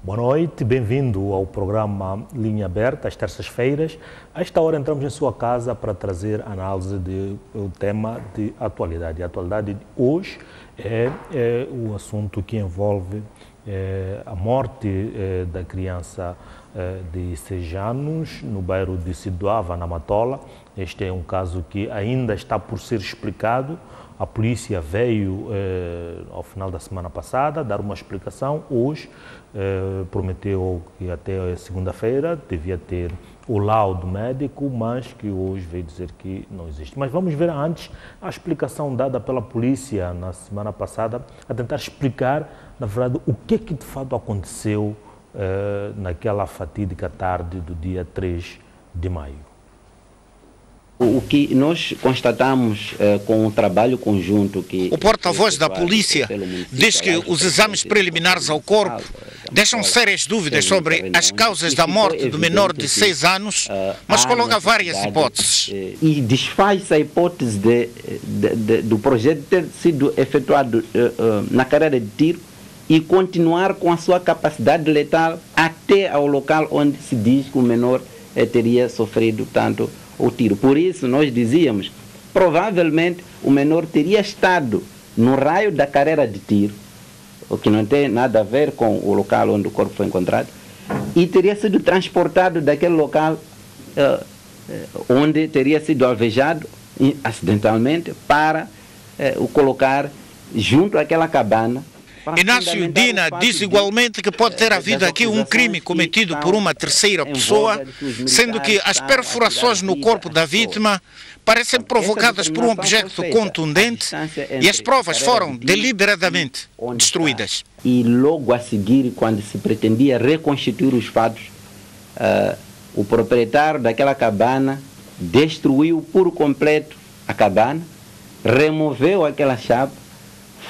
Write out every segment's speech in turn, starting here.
Boa noite, bem-vindo ao programa Linha Aberta, às terças-feiras. A esta hora entramos em sua casa para trazer análise do tema de atualidade. A atualidade de hoje é o assunto que envolve a morte da criança de 6 anos no bairro de Sidoava, na Matola. Este é um caso que ainda está por ser explicado. A polícia veio ao final da semana passada dar uma explicação. Hoje prometeu que até segunda-feira devia ter o laudo médico, mas que hoje veio dizer que não existe. Mas vamos ver antes a explicação dada pela polícia na semana passada, a tentar explicar, na verdade, o que de fato aconteceu naquela fatídica tarde do dia 3 de maio. O que nós constatamos com o trabalho conjunto que... O porta-voz da polícia diz que os exames preliminares ao corpo deixam sérias dúvidas sobre as causas da morte do menor de 6 anos, mas coloca várias hipóteses. E desfaz a hipótese do projeto ter sido efetuado na carreira de tiro e continuar com a sua capacidade letal até ao local onde se diz que o menor teria sofrido tanto o tiro. Por isso nós dizíamos, provavelmente o menor teria estado no raio da carreira de tiro, o que não tem nada a ver com o local onde o corpo foi encontrado, e teria sido transportado daquele local onde teria sido alvejado acidentalmente para o colocar junto àquela cabana. Inácio Dina diz igualmente que pode ter havido aqui um crime cometido por uma terceira pessoa, sendo que as perfurações no corpo da vítima parecem provocadas por um objeto contundente e as provas foram deliberadamente destruídas. E logo a seguir, quando se pretendia reconstituir os fatos, o proprietário daquela cabana destruiu por completo a cabana, removeu aquela chapa,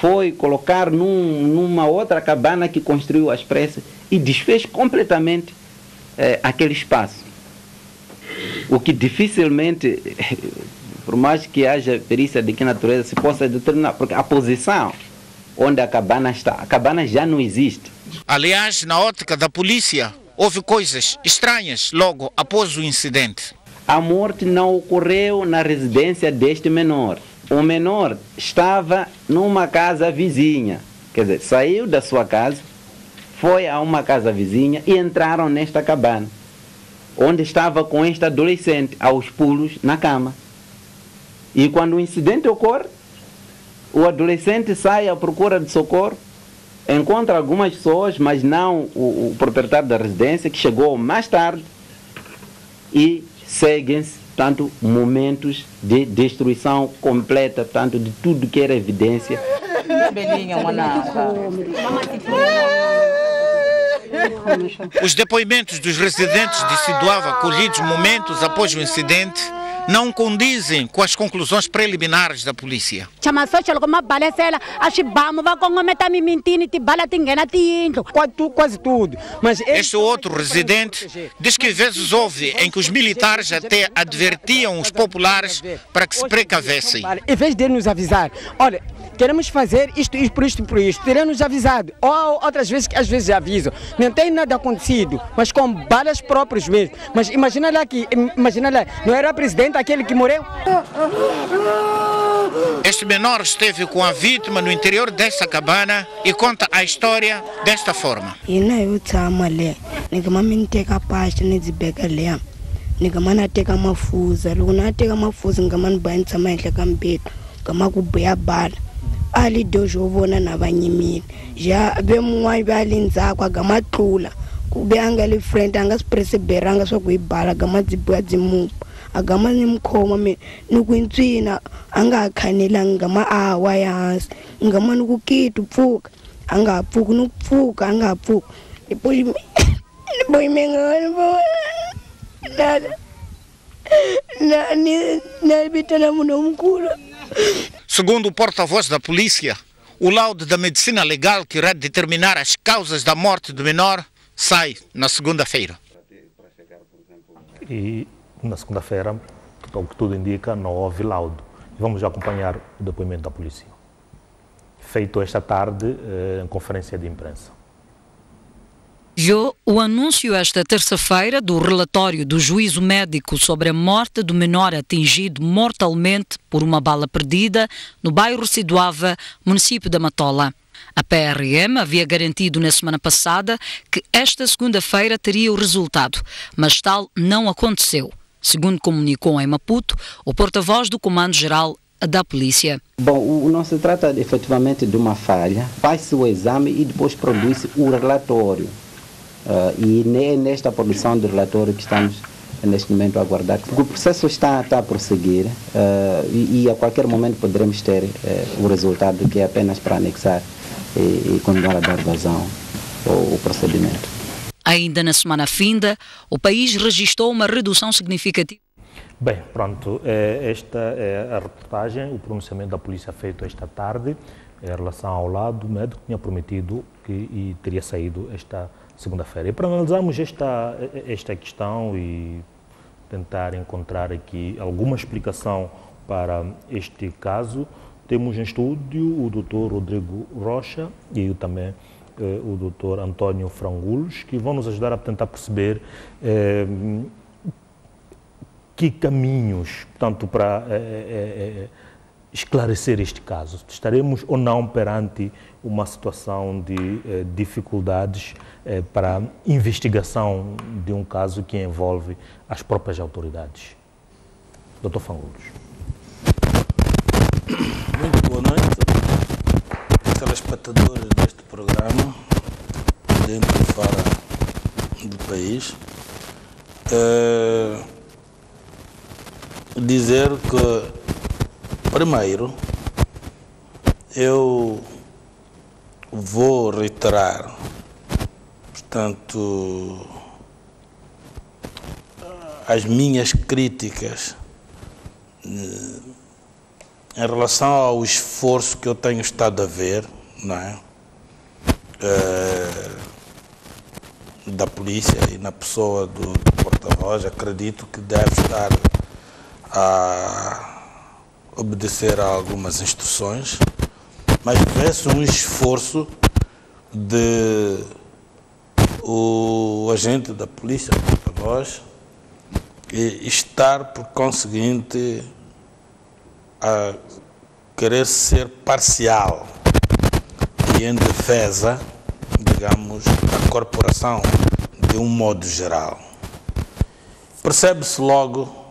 foi colocar numa outra cabana que construiu às pressas e desfez completamente aquele espaço. O que dificilmente, por mais que haja perícia de que natureza, se possa determinar, porque a posição onde a cabana está, a cabana já não existe. Aliás, na ótica da polícia, houve coisas estranhas logo após o incidente. A morte não ocorreu na residência deste menor. O menor estava numa casa vizinha, quer dizer, saiu da sua casa, foi a uma casa vizinha e entraram nesta cabana, onde estava com este adolescente aos pulos na cama. E quando o incidente ocorre, o adolescente sai à procura de socorro, encontra algumas pessoas, mas não o proprietário da residência, que chegou mais tarde, e seguem-se tanto momentos de destruição completa, tanto de tudo que era evidência. Os depoimentos dos residentes de Sidoava, colhidos momentos após o incidente, não condizem com as conclusões preliminares da polícia. Quase tudo. Mas este outro residente diz que vezes houve em que os militares até advertiam os populares para que se precavessem. Em vez de nos avisar, olha, queremos fazer isto, por isto, terão nos avisado. Ou outras vezes, que às vezes avisam. Não tem nada acontecido, mas com balas próprias mesmo. Mas imagina lá, não era o presidente aquele que morreu? Este menor esteve com a vítima no interior dessa cabana e conta a história desta forma. Ali Deus ovona na banyimini já bemun'wana bali ndzhaku agama tlula ku be anga le frente anga se perceberanga swa ku hi bala agama dzibuya dzimupa agama ni mkhoma me ni ku ntswina anga khanelanga ngama awa yansi ngama ni ku kitu pfuka anga pfuka ni pfuka anga pfuka boy mengani bo na bitana muno mkulu. Segundo o porta-voz da polícia, o laudo da medicina legal que irá determinar as causas da morte do menor sai na segunda-feira. E na segunda-feira, o que tudo indica, não houve laudo. Vamos acompanhar o depoimento da polícia, feito esta tarde em conferência de imprensa. O anúncio esta terça-feira do relatório do juízo médico sobre a morte do menor atingido mortalmente por uma bala perdida no bairro Sidoava, município da Matola. A PRM havia garantido na semana passada que esta segunda-feira teria o resultado, mas tal não aconteceu, segundo comunicou em Maputo o porta-voz do Comando-Geral da Polícia. Bom, não se trata efetivamente de uma falha, faz-se o exame e depois produz-se o relatório. E é nesta produção do relatório que estamos neste momento a aguardar, porque o processo está a prosseguir e a qualquer momento poderemos ter o resultado, que é apenas para anexar e continuar a dar vazão ao procedimento. Ainda na semana finda, o país registrou uma redução significativa. Bem, pronto, esta é a reportagem, o pronunciamento da polícia feito esta tarde em relação ao lado médico que tinha prometido que teria saído esta segunda-feira. E para analisarmos esta questão e tentar encontrar aqui alguma explicação para este caso, temos em estúdio o Dr. Rodrigo Rocha e também o Dr. António Frangulos, que vão nos ajudar a tentar perceber que caminhos, portanto, para esclarecer este caso. Estaremos ou não perante uma situação de dificuldades para a investigação de um caso que envolve as próprias autoridades? Dr. Frangulos. Muito boa noite, telespectadores deste programa, dentro e fora do país. Dizer que, primeiro, eu vou reiterar, portanto, as minhas críticas em relação ao esforço que eu tenho estado a ver, não é? Da polícia e na pessoa do porta-voz. Acredito que deve estar a obedecer a algumas instruções, mas vê-se um esforço de o agente da polícia, porta-voz, estar, por conseguinte, a querer ser parcial e em defesa, digamos, da corporação de um modo geral. Percebe-se logo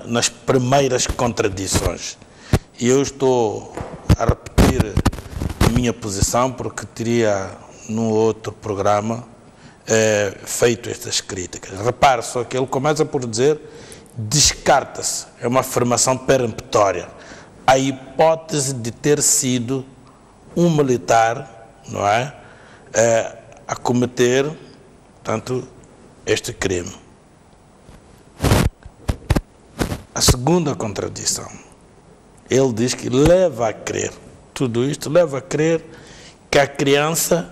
nas primeiras contradições. E eu estou a repetir a minha posição porque teria, num outro programa, feito estas críticas. Repare só que ele começa por dizer: descarta-se, é uma afirmação peremptória, a hipótese de ter sido um militar, não é, a cometer, portanto, este crime. A segunda contradição, ele diz que leva a crer, tudo isto leva a crer que a criança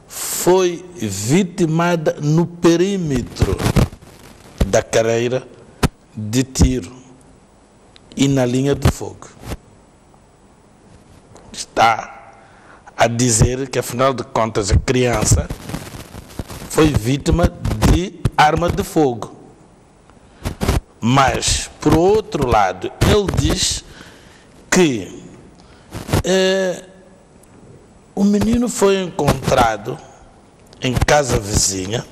foi vitimada no perímetro da carreira de tiro e na linha de fogo. Está a dizer que, afinal de contas, a criança foi vítima de arma de fogo. Mas, por outro lado, ele diz que o menino foi encontrado em casa vizinha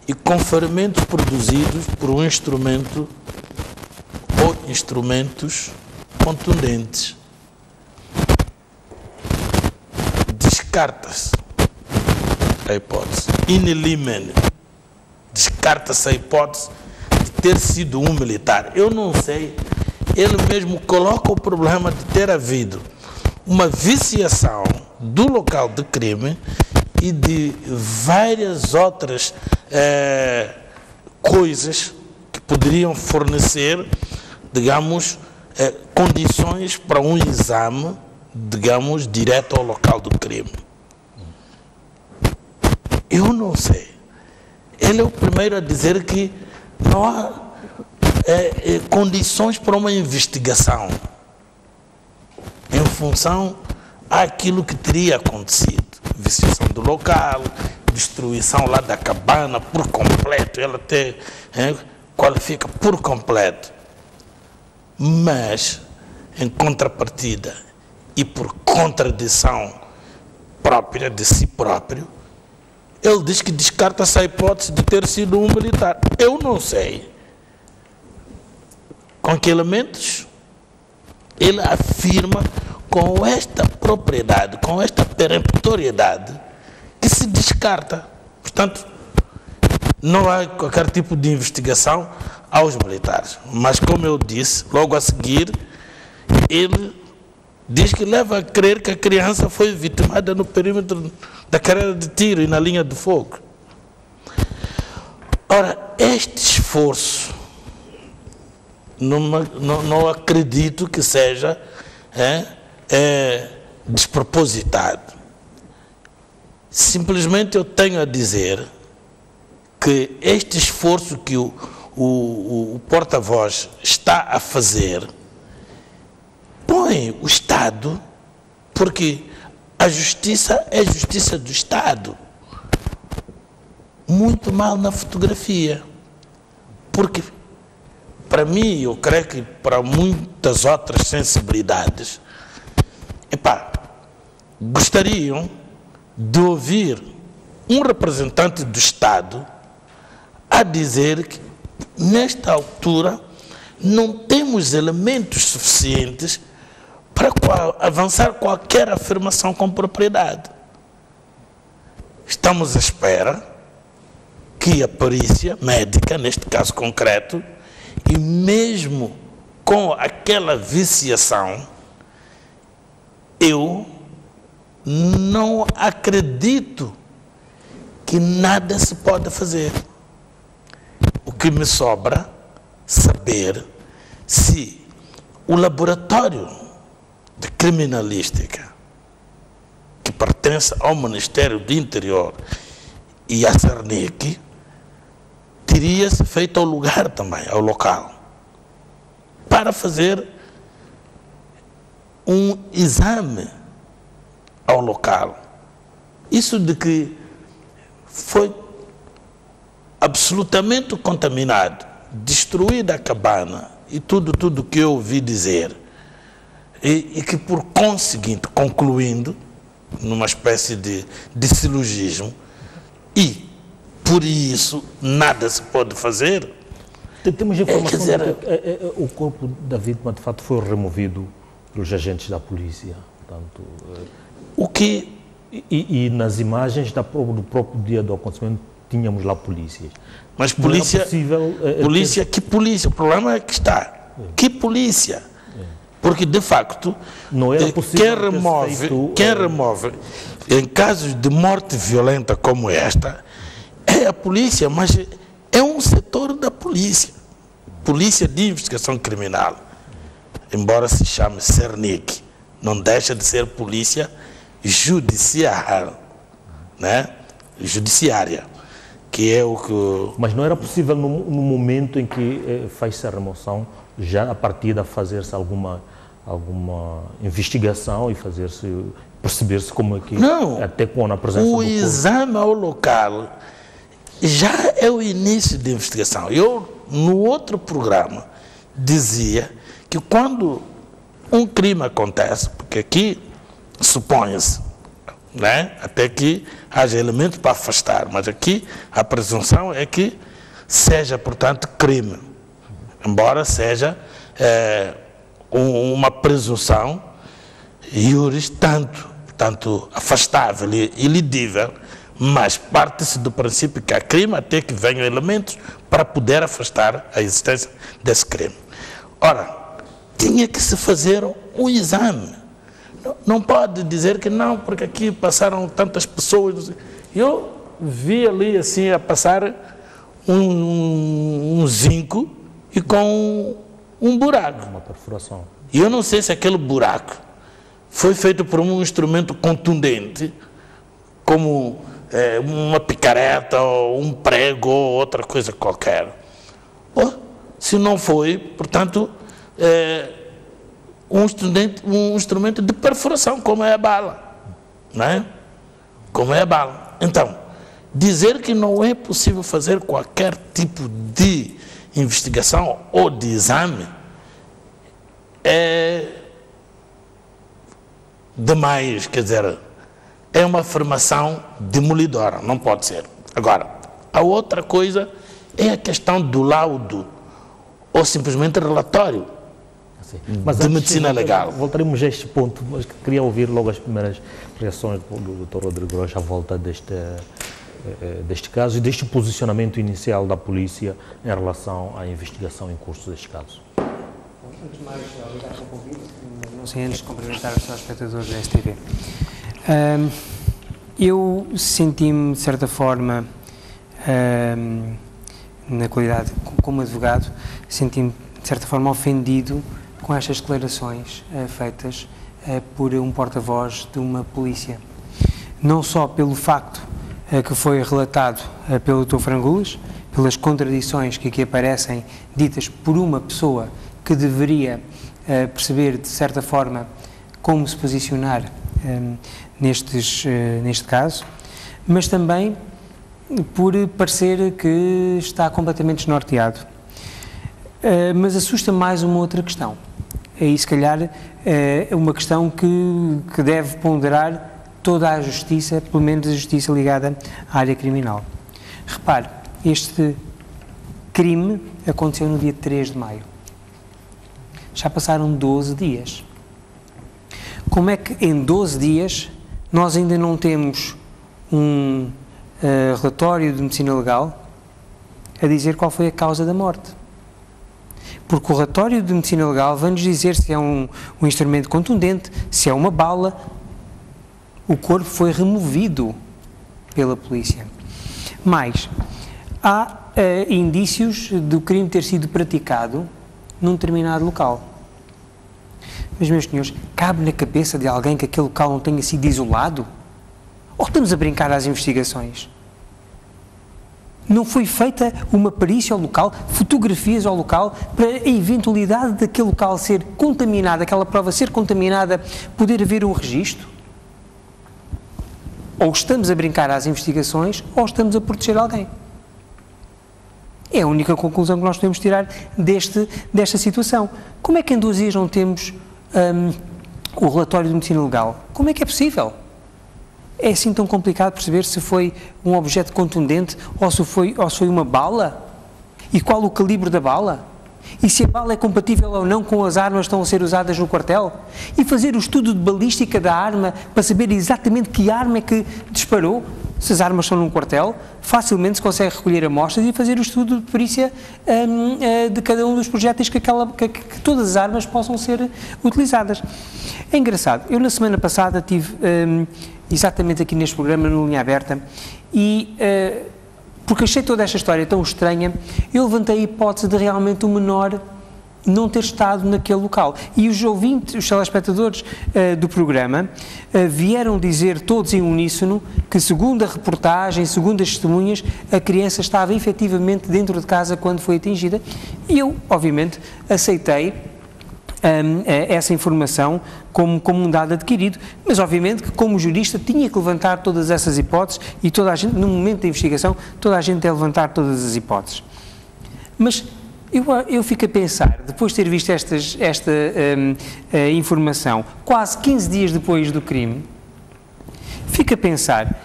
e com ferimentos produzidos por um instrumento ou instrumentos contundentes. Descarta-se a hipótese. In limine, descarta-se a hipótese de ter sido um militar. Eu não sei, ele mesmo coloca o problema de ter havido uma viciação do local de crime e de várias outras coisas que poderiam fornecer, digamos, condições para um exame, digamos, direto ao local do crime. Eu não sei. Ele é o primeiro a dizer que não há condições para uma investigação em função àquilo que teria acontecido. viciação do local, destruição lá da cabana por completo, ela até qualifica por completo. Mas, em contrapartida e por contradição própria de si próprio, ele diz que descarta essa hipótese de ter sido um militar. Eu não sei com que elementos ele afirma com esta propriedade, com esta peremptoriedade, que se descarta. Portanto, não há qualquer tipo de investigação aos militares. Mas, como eu disse, logo a seguir, ele diz que leva a crer que a criança foi vitimada no perímetro da carreira de tiro e na linha de fogo. Ora, este esforço, não acredito que seja despropositado. Simplesmente eu tenho a dizer que este esforço que o porta-voz está a fazer põe o Estado, porque a justiça é a justiça do Estado, muito mal na fotografia. Porque, para mim, eu creio que para muitas outras sensibilidades, gostariam de ouvir um representante do Estado a dizer que, nesta altura, não temos elementos suficientes para avançar qualquer afirmação com propriedade. Estamos à espera que a perícia médica, neste caso concreto, e mesmo com aquela viciação, eu não acredito que nada se pode fazer. O que me sobra saber se o laboratório de criminalística que pertence ao Ministério do Interior e à Cernic teria-se feito ao lugar também, ao local, para fazer um exame ao local. Isso de que foi absolutamente contaminado, destruída a cabana e tudo que eu ouvi dizer, e que por conseguinte, concluindo, numa espécie de silogismo, e por isso nada se pode fazer. Temos informação que o corpo da vítima de fato foi removido pelos agentes da polícia. Portanto, o que? E nas imagens do próprio dia do acontecimento tínhamos lá polícias. Mas polícia, polícia, que polícia? O problema é que está. Que polícia? Porque, de facto, não era possível quem remove, em casos de morte violenta como esta, é a polícia, mas é um setor da polícia. Polícia de investigação criminal. Embora se chame Cernic, não deixa de ser polícia judicial, né? Judiciária, que é o que... Mas não era possível no momento em que faz-se a remoção, já a partir de fazer-se alguma investigação e perceber-se como é que... Não, até com a presença o exame ao local já é o início da investigação. Eu, no outro programa, dizia que quando um crime acontece, porque aqui supõe-se, né, até que haja elementos para afastar, mas aqui a presunção é que seja, portanto, crime, embora seja uma presunção iuris tanto afastável e ilidível, mas parte-se do princípio que há crime até que venham elementos para poder afastar a existência desse crime. Ora, tinha que se fazer um exame. Não pode dizer que não, porque aqui passaram tantas pessoas. Eu vi ali assim a passar um zinco e com um buraco. Uma perfuração. E eu não sei se aquele buraco foi feito por um instrumento contundente, como uma picareta, ou um prego, ou outra coisa qualquer. Ou, se não foi, portanto, um instrumento de perfuração, como é a bala, não é? como é a bala. Então, dizer que não é possível fazer qualquer tipo de investigação ou de exame é demais, quer dizer, é uma afirmação demolidora, não pode ser. Agora, a outra coisa é a questão do laudo ou simplesmente relatório de medicina legal. Voltaremos a este ponto, mas queria ouvir logo as primeiras reações do Dr. Rodrigo Rocha à volta deste caso e deste posicionamento inicial da polícia em relação à investigação em curso deste caso. Antes de mais, obrigado pelo convite, não sei antes de cumprimentar os telespectadores da STV. Eu senti-me, de certa forma, na qualidade como advogado, senti-me, de certa forma, ofendido com estas declarações feitas por um porta-voz de uma polícia. Não só pelo facto que foi relatado pelo Dr. Frangulas, pelas contradições que aqui aparecem ditas por uma pessoa que deveria perceber, de certa forma, como se posicionar neste caso, mas também por parecer que está completamente desnorteado. Mas assusta mais uma outra questão. Aí, se calhar, é uma questão que deve ponderar toda a justiça, pelo menos a justiça ligada à área criminal. Repare, este crime aconteceu no dia 3 de maio. Já passaram 12 dias. Como é que em 12 dias nós ainda não temos um relatório de medicina legal a dizer qual foi a causa da morte? Porque o relatório de medicina legal vai-nos dizer se é um instrumento contundente, se é uma bala. O corpo foi removido pela polícia. Mas há indícios do crime ter sido praticado num determinado local. Mas, meus senhores, cabe na cabeça de alguém que aquele local não tenha sido isolado? Ou estamos a brincar às investigações? Não foi feita uma perícia ao local, fotografias ao local, para a eventualidade daquele local ser contaminado, aquela prova ser contaminada, poder haver um registro? Ou estamos a brincar às investigações, ou estamos a proteger alguém. É a única conclusão que nós podemos tirar desta situação. Como é que em 12 dias não temos o relatório de medicina legal? Como é que é possível? É assim tão complicado perceber se foi um objeto contundente ou se foi uma bala? E qual o calibre da bala? E se a bala é compatível ou não com as armas que estão a ser usadas no quartel? E fazer o estudo de balística da arma para saber exatamente que arma é que disparou? Se as armas estão num quartel, facilmente se consegue recolher amostras e fazer o estudo de perícia de cada um dos projéteis que todas as armas possam ser utilizadas. É engraçado, eu na semana passada estive exatamente aqui neste programa, no Linha Aberta, e porque achei toda esta história tão estranha, eu levantei a hipótese de realmente o menor não ter estado naquele local. E os ouvintes, os telespectadores do programa, vieram dizer todos em uníssono que, segundo a reportagem, segundo as testemunhas, a criança estava efetivamente dentro de casa quando foi atingida. E eu, obviamente, aceitei essa informação como um dado adquirido, mas obviamente que como jurista tinha que levantar todas essas hipóteses e toda a gente, no momento da investigação, toda a gente deve levantar todas as hipóteses. Mas eu fico a pensar, depois de ter visto esta informação, quase 15 dias depois do crime, fico a pensar,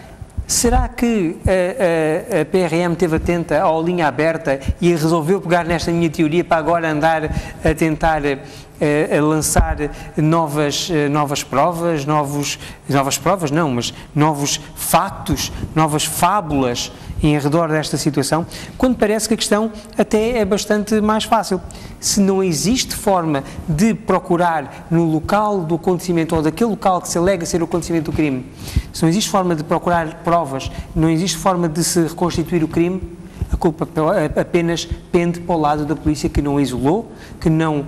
será que a PRM esteve atenta à linha aberta e resolveu pegar nesta minha teoria para agora andar a tentar a lançar novas provas, novos factos, novas fábulas em redor desta situação, quando parece que a questão até é bastante mais fácil. Se não existe forma de procurar no local do acontecimento ou daquele local que se alega ser o acontecimento do crime, se não existe forma de procurar provas, não existe forma de se reconstituir o crime, a culpa apenas pende para o lado da polícia que não isolou, que não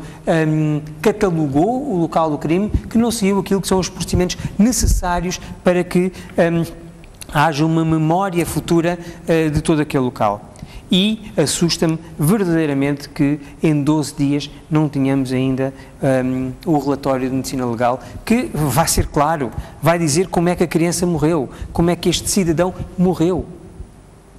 catalogou o local do crime, que não seguiu aquilo que são os procedimentos necessários para que haja uma memória futura de todo aquele local. e assusta-me verdadeiramente que em 12 dias não tenhamos ainda o relatório de medicina legal, que vai ser claro, vai dizer como é que a criança morreu, como é que este cidadão morreu.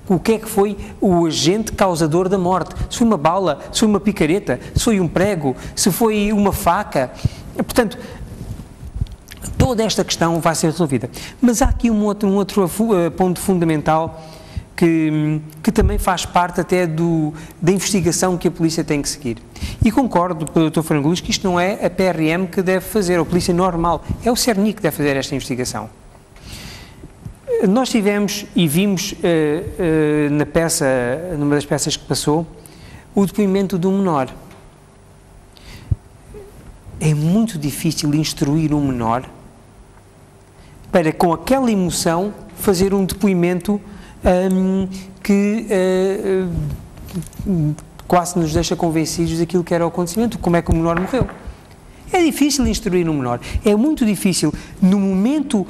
O que é que foi o agente causador da morte? Se foi uma bala, se foi uma picareta, se foi um prego, se foi uma faca. Portanto, toda esta questão vai ser resolvida. Mas há aqui um outro ponto fundamental que também faz parte até da investigação que a polícia tem que seguir. E concordo com o Dr. Frango Luís que isto não é a PRM que deve fazer, a polícia normal, é o CERNI que deve fazer esta investigação. Nós tivemos e vimos numa das peças que passou, o depoimento de um menor. É muito difícil instruir um menor para, com aquela emoção, fazer um depoimento que quase nos deixa convencidos daquilo que era o acontecimento, como é que o menor morreu. É difícil instruir um menor, é muito difícil, no momento,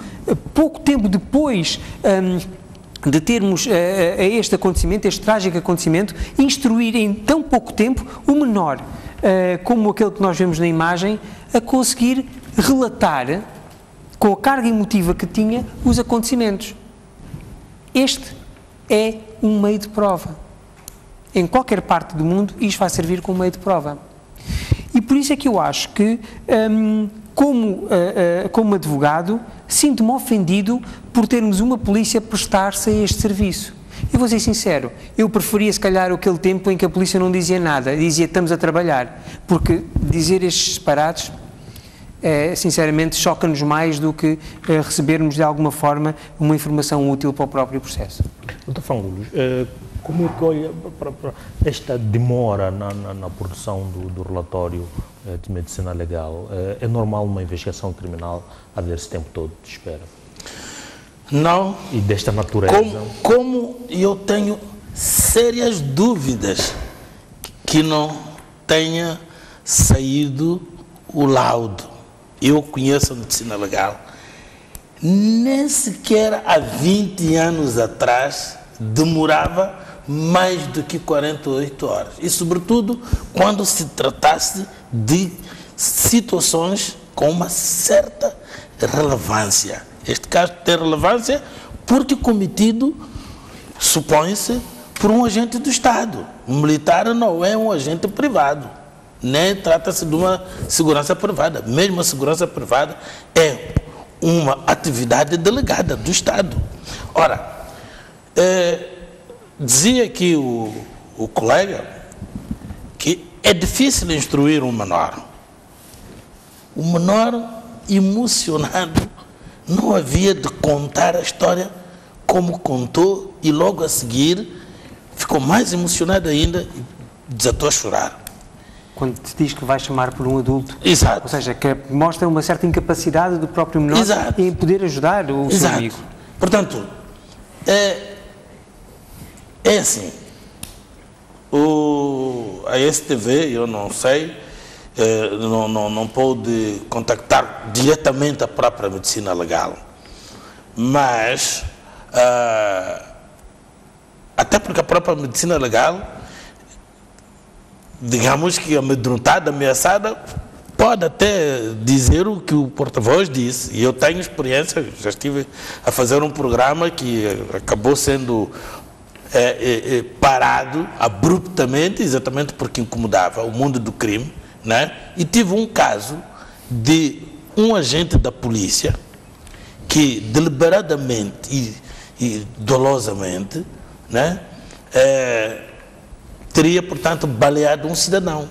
pouco tempo depois de termos este acontecimento, este trágico acontecimento, instruir em tão pouco tempo o menor, como aquele que nós vemos na imagem, a conseguir relatar, com a carga emotiva que tinha, os acontecimentos. Este é um meio de prova. Em qualquer parte do mundo, isto vai servir como meio de prova. E por isso é que eu acho que, como advogado, sinto-me ofendido por termos uma polícia prestar-se a este serviço. Eu vou ser sincero, eu preferia se calhar aquele tempo em que a polícia não dizia nada, dizia estamos a trabalhar, porque dizer estes disparates, sinceramente, choca-nos mais do que recebermos de alguma forma uma informação útil para o próprio processo. Dr. Frango Luís, como é que olha para esta demora na produção do relatório de medicina legal? É normal numa investigação criminal haver esse tempo todo de espera? Não. E desta natureza? Como eu tenho sérias dúvidas que não tenha saído o laudo. Eu conheço a medicina legal. Nem sequer há 20 anos atrás demorava mais do que 48 horas. E, sobretudo, quando se tratasse de situações com uma certa relevância. Este caso tem relevância porque cometido, supõe-se, por um agente do Estado. Um militar não é um agente privado, nem trata-se de uma segurança privada. Mesmo a segurança privada é uma atividade delegada do Estado. Ora, dizia aqui o colega que é difícil instruir um menor. O menor emocionado não havia de contar a história como contou e logo a seguir ficou mais emocionado ainda e desatou a chorar. Quando te diz que vai chamar por um adulto. Exato. Ou seja, que mostra uma certa incapacidade do próprio menor Exato. em poder ajudar o seu amigo. Portanto, é assim, a STV, eu não sei, não pôde contactar diretamente a própria medicina legal, mas até porque a própria medicina legal, digamos que amedrontada, ameaçada, pode até dizer o que o porta-voz disse, e eu tenho experiência, já estive a fazer um programa que acabou sendo parado abruptamente, exatamente porque incomodava o mundo do crime, né? E tive um caso de um agente da polícia que deliberadamente e dolosamente, né, teria, portanto, baleado um cidadão.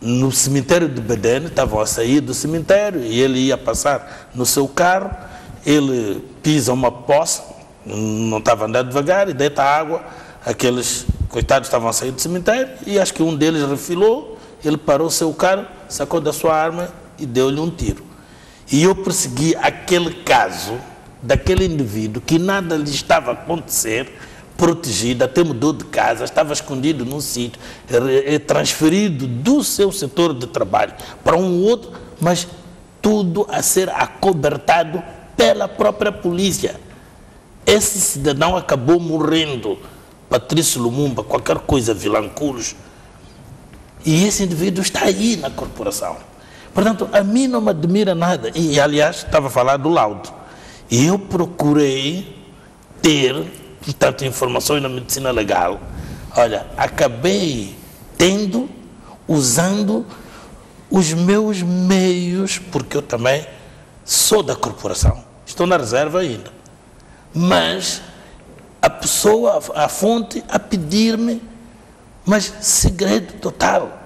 No cemitério de Bedene, estavam a sair do cemitério e ele ia passar no seu carro, ele pisa uma poça, não estava andando devagar e deita água, aqueles coitados estavam a sair do cemitério e acho que um deles refilou, ele parou o seu carro, sacou da sua arma e deu-lhe um tiro. E eu persegui aquele caso daquele indivíduo que nada lhe estava a acontecer, protegido, até mudou de casa, estava escondido num sítio, transferido do seu setor de trabalho para um outro, mas tudo a ser acobertado pela própria polícia. Esse cidadão acabou morrendo Patrício Lumumba, qualquer coisa, Vilanculos, e esse indivíduo está aí na corporação. Portanto, a mim não me admira nada. E, aliás, estava a falar do laudo. E eu procurei ter, portanto, informações na medicina legal. Olha, acabei tendo, usando os meus meios, porque eu também sou da corporação. Estou na reserva ainda. Mas a pessoa, a fonte, a pedir-me, mas segredo total.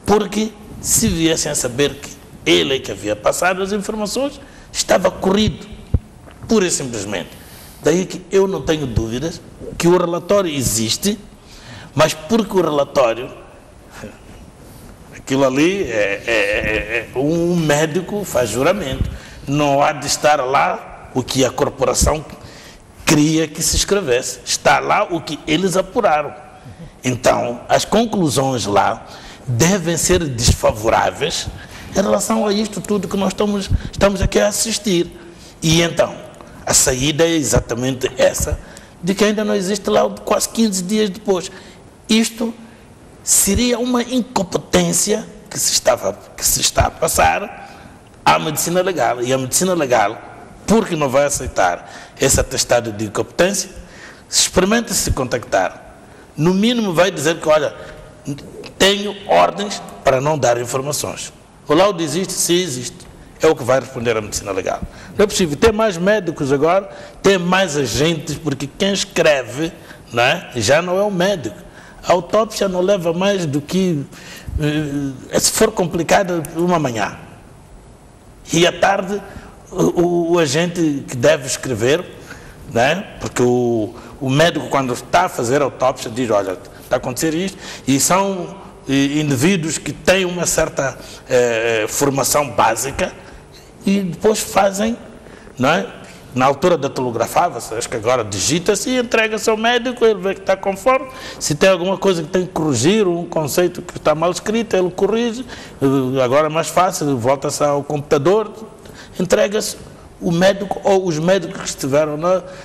Porque se viessem a saber que ele é que havia passado as informações, estava corrido, pura e simplesmente. Daí que eu não tenho dúvidas que o relatório existe, mas porque o relatório, aquilo ali, um médico faz juramento. Não há de estar lá o que a corporação queria que se escrevesse. Está lá o que eles apuraram. Então, as conclusões lá devem ser desfavoráveis em relação a isto tudo que nós estamos aqui a assistir. E então, a saída é exatamente essa, de que ainda não existe lá quase 15 dias depois. Isto seria uma incompetência que se está a passar à medicina legal. E a medicina legal, porque não vai aceitar esse atestado de incompetência, experimente se contactar. No mínimo vai dizer que, olha, tenho ordens para não dar informações. O laudo existe? Sim, existe. É o que vai responder a medicina legal. Não é possível. Tem mais médicos agora, tem mais agentes, porque quem escreve, não é, já não é o médico. A autópsia não leva mais do que, se for complicada, uma manhã. E à tarde, o agente que deve escrever, né, porque o médico, quando está a fazer a autópsia, diz, olha, está a acontecer isto, e são indivíduos que têm uma certa formação básica e depois fazem, não é? Na altura datilografava-se, acho que agora digita-se e entrega-se ao médico, ele vê que está conforme. Se tem alguma coisa que tem que corrigir, um conceito que está mal escrito, ele corrige. Agora é mais fácil, volta-se ao computador, entrega-se o médico ou os médicos que estiveram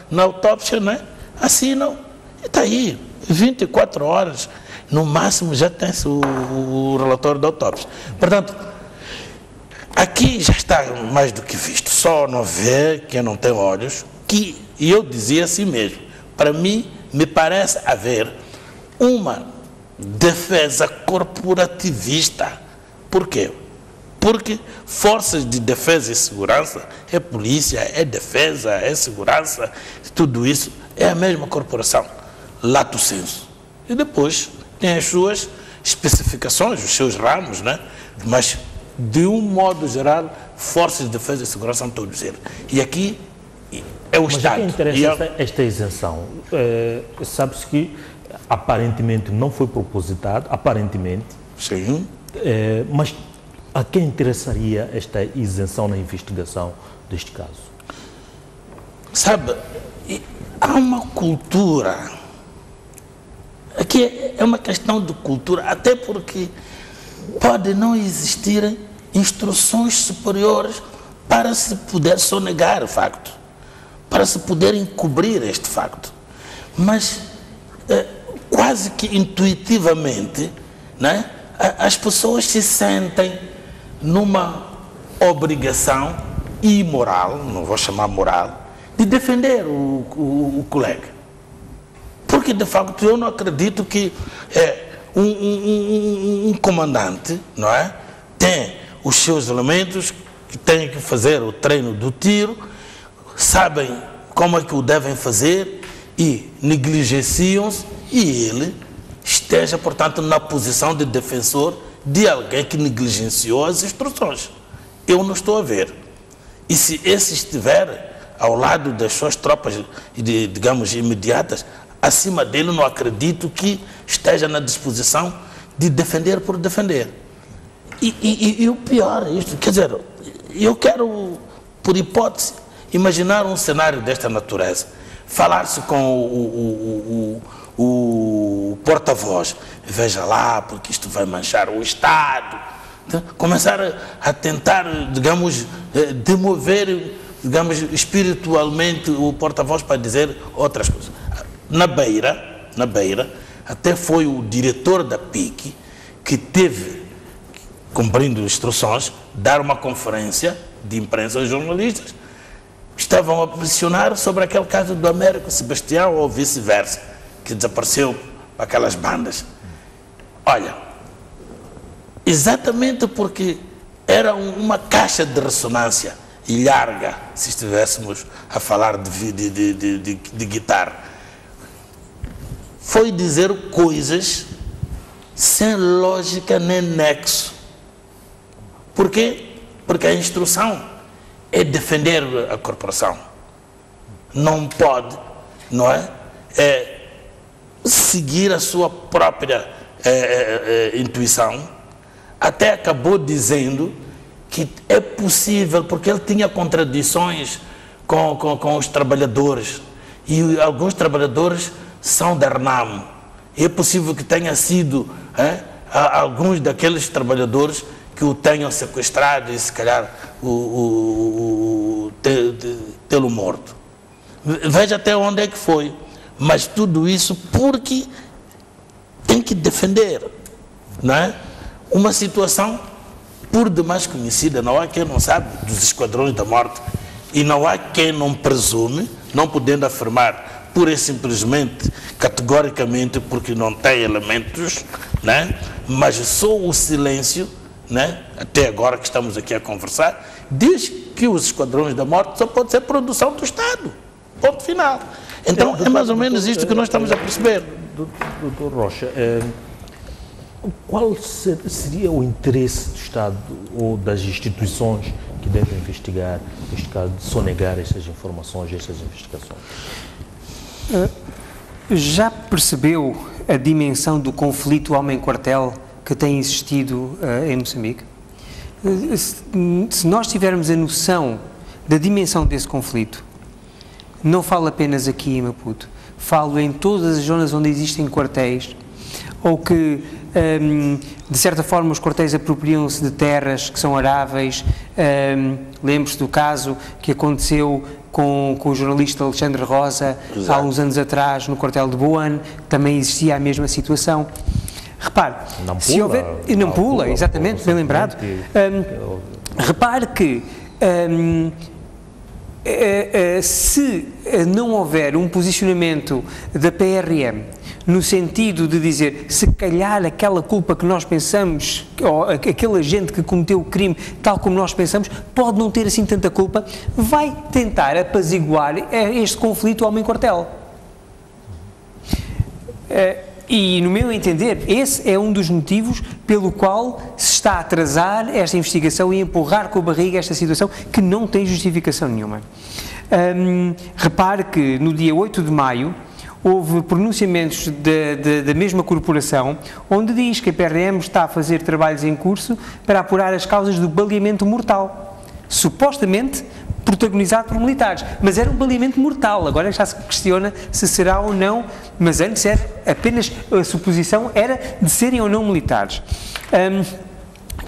na autópsia, né? Assinam e está aí, 24 horas, no máximo já tem-se o relatório da autópsia. Portanto, aqui já está mais do que visto, só não vê quem não tem olhos, e eu dizia assim mesmo, para mim, me parece haver uma defesa corporativista. Por quê? Porque forças de defesa e segurança, é polícia, é defesa, é segurança, tudo isso é a mesma corporação, lato sensu. E depois tem as suas especificações, os seus ramos, né? Mas, de um modo geral, forças de defesa e segurança são todos eles. E aqui é o Estado. Mas o que interessa esta isenção? Sabe-se que aparentemente não foi propositado, aparentemente. Sim. Mas a quem interessaria esta isenção na investigação deste caso? Sabe, há uma cultura. Aqui é uma questão de cultura, até porque pode não existirem instruções superiores para se poder sonegar o facto, para se poder encobrir este facto. Mas quase que intuitivamente, né, as pessoas se sentem numa obrigação imoral, não vou chamar moral, de defender o colega. Porque, de facto, eu não acredito que um comandante, não é, tem os seus elementos que têm que fazer o treino do tiro, sabem como é que o devem fazer e negligenciam-se, e ele esteja, portanto, na posição de defensor de alguém que negligenciou as instruções. Eu não estou a ver. E se esse estiver ao lado das suas tropas, digamos, imediatas, acima dele, não acredito que esteja na disposição de defender por defender. E o pior é isto, quer dizer, eu quero, por hipótese, imaginar um cenário desta natureza, falar-se com o porta-voz, veja lá, porque isto vai manchar o Estado, então, começar a tentar, digamos, demover, digamos, espiritualmente o porta-voz para dizer outras coisas. na Beira, até foi o diretor da PIC que teve, cumprindo instruções, dar uma conferência de imprensa aos jornalistas que estavam a pressionar sobre aquele caso do Américo Sebastião ou vice-versa, que desapareceu para aquelas bandas. Olha, exatamente porque era uma caixa de ressonância e larga, se estivéssemos a falar de guitarra. Foi dizer coisas sem lógica nem nexo. Por quê? Porque a instrução é defender a corporação. Não pode, não é? Seguir a sua própria intuição. Até acabou dizendo que é possível, porque ele tinha contradições com os trabalhadores, e alguns trabalhadores são da RNAM. É possível que tenha sido alguns daqueles trabalhadores que o tenham sequestrado e se calhar tê-lo morto. Veja até onde é que foi. Mas tudo isso porque tem que defender, não é? Uma situação por demais conhecida. Não há quem não sabe dos esquadrões da morte, e não há quem não presume, não podendo afirmar pura e simplesmente, categoricamente, porque não tem elementos, né? Mas só o silêncio, né? Até agora que estamos aqui a conversar, diz que os esquadrões da morte só pode ser produção do Estado. Ponto final. Então é mais ou menos isto que nós estamos a perceber. Doutor Rocha, qual seria o interesse do Estado ou das instituições que devem investigar, neste caso, de sonegar essas informações, essas investigações? Já percebeu a dimensão do conflito homem-quartel que tem existido em Moçambique? Se nós tivermos a noção da dimensão desse conflito, não falo apenas aqui em Maputo, falo em todas as zonas onde existem quartéis, ou que, de certa forma, os quartéis apropriam-se de terras que são aráveis. Lembre-se do caso que aconteceu com o jornalista Alexandre Rosa, há uns anos atrás, no quartel de Boane, também existia a mesma situação. Repare, se houver... Nampula, exatamente, bem lembrado. Repare que se não houver um posicionamento da PRM no sentido de dizer, se calhar aquela culpa que nós pensamos, ou aquele agente que cometeu o crime, tal como nós pensamos, pode não ter assim tanta culpa, vai tentar apaziguar este conflito homem-quartel. E, no meu entender, esse é um dos motivos pelo qual se está a atrasar esta investigação e empurrar com a barriga esta situação que não tem justificação nenhuma. Repare que no dia 8 de maio houve pronunciamentos da mesma corporação onde diz que a PRM está a fazer trabalhos em curso para apurar as causas do baleamento mortal, supostamente protagonizado por militares, mas era um baleamento mortal. Agora já se questiona se será ou não, mas antes era apenas a suposição era de serem ou não militares.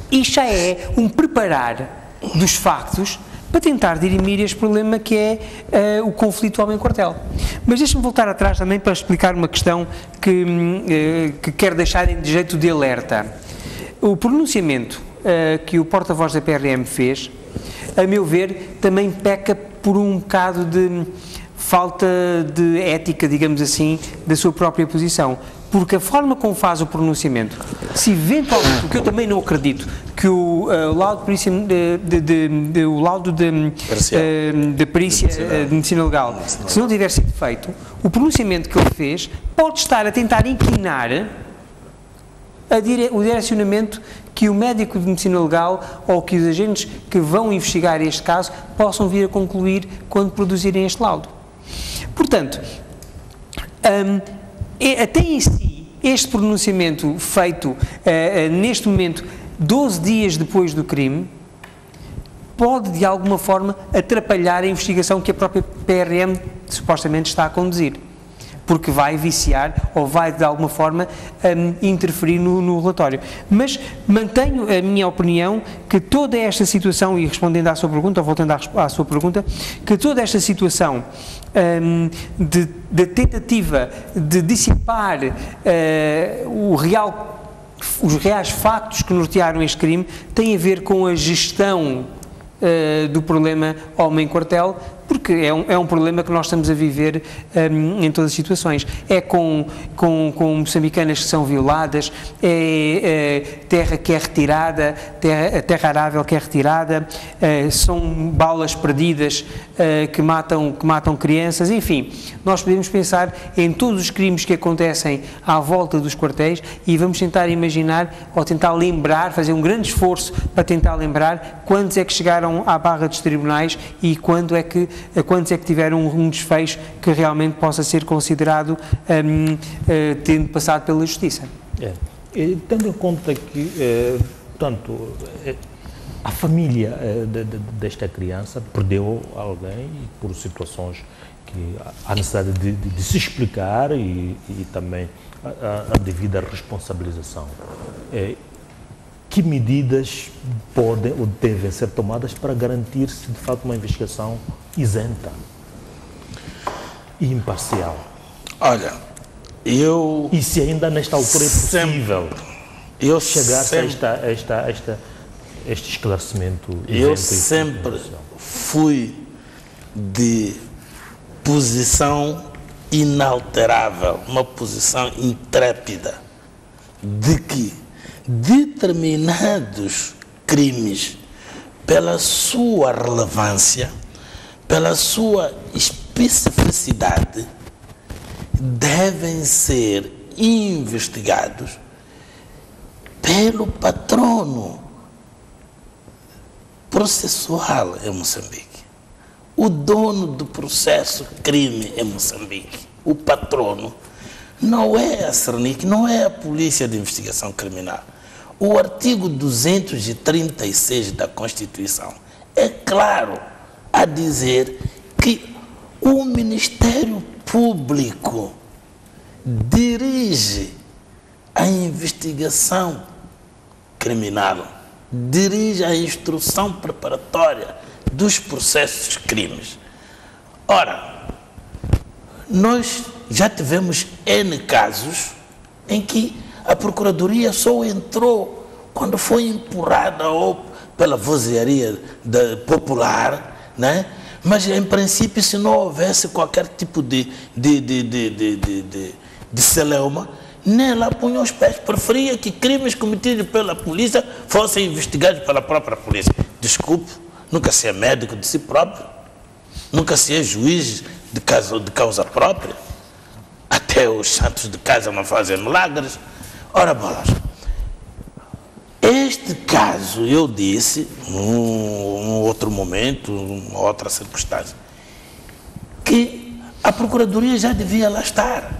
Isto já é um preparar dos factos para tentar dirimir este problema que é o conflito homem-quartel. Mas deixe-me voltar atrás também para explicar uma questão que quero deixar de jeito de alerta. O pronunciamento que o porta-voz da PRM fez, a meu ver, também peca por um bocado de falta de ética, digamos assim, da sua própria posição. Porque a forma como faz o pronunciamento, se eventualmente, o que eu também não acredito, que o laudo de perícia de medicina legal, se não tiver sido feito, o pronunciamento que ele fez pode estar a tentar inclinar o direcionamento que o médico de medicina legal ou que os agentes que vão investigar este caso possam vir a concluir quando produzirem este laudo. Portanto, até em si, este pronunciamento feito neste momento, 12 dias depois do crime, pode de alguma forma atrapalhar a investigação que a própria PRM supostamente está a conduzir. porque vai viciar ou vai de alguma forma interferir no relatório. Mas mantenho a minha opinião que toda esta situação, e respondendo à sua pergunta, ou voltando à sua pergunta, que toda esta situação de tentativa de dissipar os reais factos que nortearam este crime tem a ver com a gestão do problema homem-quartel, porque é um problema que nós estamos a viver em todas as situações. É com moçambicanas que são violadas, terra que é retirada, terra arável que é retirada, são balas perdidas que matam crianças, enfim. Nós podemos pensar em todos os crimes que acontecem à volta dos quartéis e vamos tentar imaginar, ou tentar lembrar, fazer um grande esforço para tentar lembrar quantos é que chegaram à barra dos tribunais e quantos é que tiveram um desfecho que realmente possa ser considerado tendo passado pela justiça. Tendo em conta que, portanto, a família desta criança perdeu alguém por situações que há necessidade de se explicar e também a devida responsabilização. Que medidas podem ou devem ser tomadas para garantir-se, de fato, uma investigação isenta e imparcial? Olha, E se ainda nesta altura é possível chegar-se a este esclarecimento isento? Eu sempre fui de posição inalterável, uma posição intrépida, de que determinados crimes, pela sua relevância, pela sua especificidade, devem ser investigados pelo patrono processual em Moçambique. O dono do processo crime em Moçambique, o patrono, não é a Cernic, não é a Polícia de Investigação Criminal. O artigo 236 da Constituição é claro a dizer que o Ministério Público dirige a investigação criminal, dirige a instrução preparatória dos processos de crimes. Ora, nós já tivemos N casos em que a Procuradoria só entrou quando foi empurrada ou pela vozearia popular, né? Mas em princípio, se não houvesse qualquer tipo de celeuma, nem lá punha os pés. Preferia que crimes cometidos pela polícia fossem investigados pela própria polícia. Desculpe, nunca se é médico de si próprio, nunca se é juiz de causa própria. Até os santos de casa não fazem milagres. Ora, bolas, este caso eu disse, num outro momento, numa outra circunstância, que a Procuradoria já devia lá estar.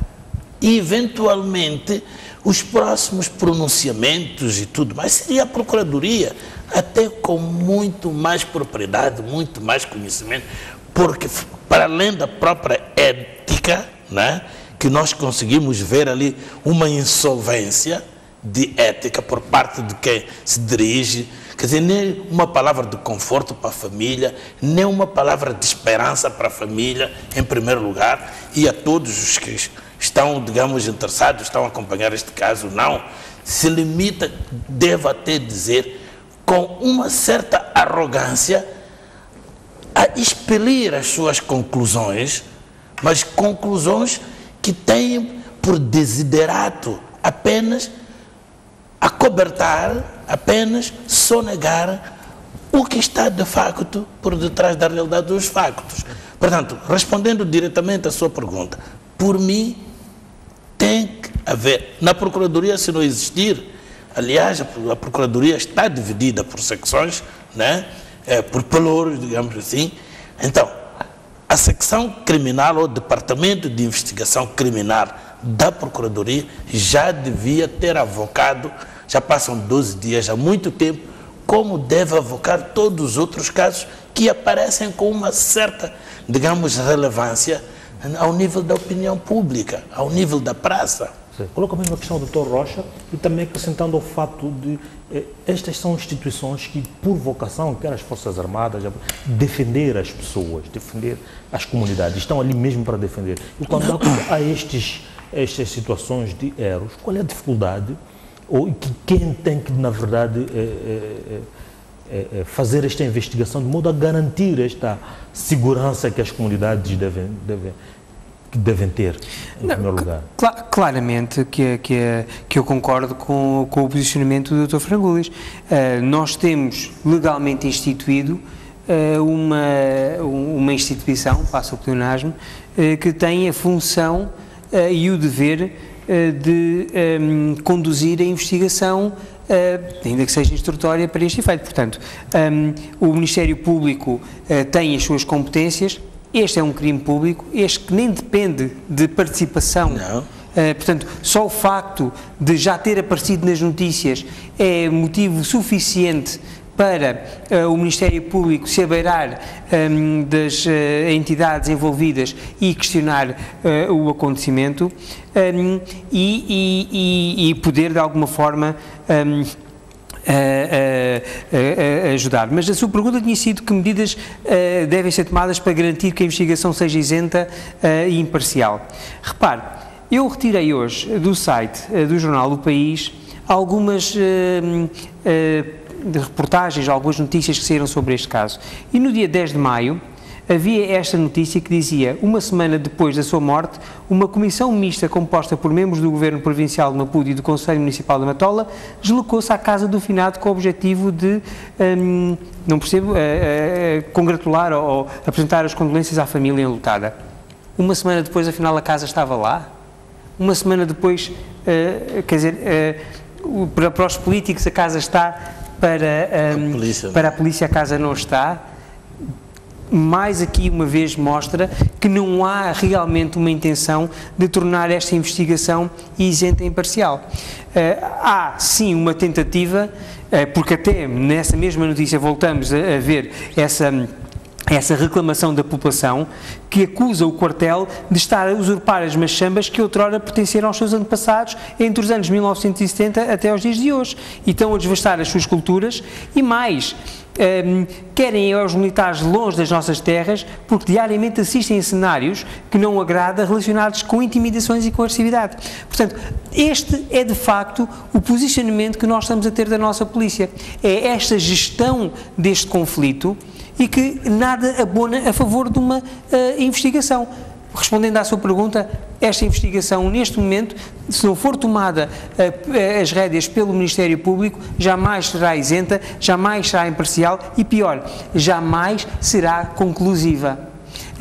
E, eventualmente, os próximos pronunciamentos e tudo mais, seria a Procuradoria, até com muito mais propriedade, muito mais conhecimento, porque, para além da própria ética, né, que nós conseguimos ver ali uma insolvência de ética por parte de quem se dirige, quer dizer, nem uma palavra de conforto para a família, nem uma palavra de esperança para a família, em primeiro lugar, e a todos os que estão, digamos, interessados, estão a acompanhar este caso, não, se limita, devo até dizer, com uma certa arrogância, a expelir as suas conclusões, mas conclusões que têm por desiderato apenas acobertar, apenas sonegar o que está de facto por detrás da realidade dos factos. Portanto, respondendo diretamente à sua pergunta, por mim tem que haver, na Procuradoria, se não existir, aliás, a Procuradoria está dividida por secções, né? Por pelouros, digamos assim. Então, a secção criminal ou Departamento de Investigação Criminal da Procuradoria já devia ter avocado, já passam 12 dias, há muito tempo, como deve avocar todos os outros casos que aparecem com uma certa, digamos, relevância ao nível da opinião pública, ao nível da praça. Coloco a mesma questão do Dr. Rocha e também acrescentando o fato de estas são instituições que, por vocação, quer as Forças Armadas, defender as pessoas, defender as comunidades, estão ali mesmo para defender. E quando há estas situações de erros, qual é a dificuldade ou quem tem que, na verdade, fazer esta investigação de modo a garantir esta segurança que as comunidades devem ter, em primeiro lugar? Claramente que eu concordo com o posicionamento do Dr. Frangulis. Nós temos legalmente instituído uma instituição, passa o pleonasmo, que tem a função e o dever de conduzir a investigação, ainda que seja instrutória, para este efeito. Portanto, o Ministério Público tem as suas competências. Este é um crime público, este que nem depende de participação. Não. Portanto, só o facto de já ter aparecido nas notícias é motivo suficiente para o Ministério Público se abeirar das entidades envolvidas e questionar o acontecimento e poder, de alguma forma, ajudar. Mas a sua pergunta tinha sido que medidas devem ser tomadas para garantir que a investigação seja isenta e imparcial. Repare, eu retirei hoje do site do jornal O País algumas de reportagens, algumas notícias que saíram sobre este caso. E no dia 10 de maio havia esta notícia que dizia: uma semana depois da sua morte, uma comissão mista composta por membros do Governo Provincial de Maputo e do Conselho Municipal de Matola deslocou-se à casa do finado com o objetivo de, congratular ou apresentar as condolências à família enlutada. Uma semana depois, afinal, a casa estava lá? Uma semana depois, para os políticos a casa está, para a polícia a casa não está. Mais aqui uma vez mostra que não há realmente uma intenção de tornar esta investigação isenta e imparcial. Há sim uma tentativa, porque até nessa mesma notícia voltamos a ver essa reclamação da população que acusa o quartel de estar a usurpar as machambas que outrora pertenceram aos seus antepassados entre os anos 1970 até aos dias de hoje, e estão a devastar as suas culturas e mais, querem ir aos militares longe das nossas terras porque diariamente assistem a cenários que não agrada relacionados com intimidações e com agressividade. Portanto, este é de facto o posicionamento que nós estamos a ter da nossa polícia. É esta gestão deste conflito e que nada abona a favor de uma investigação. Respondendo à sua pergunta, esta investigação, neste momento, se não for tomada as rédeas pelo Ministério Público, jamais será isenta, jamais será imparcial e, pior, jamais será conclusiva.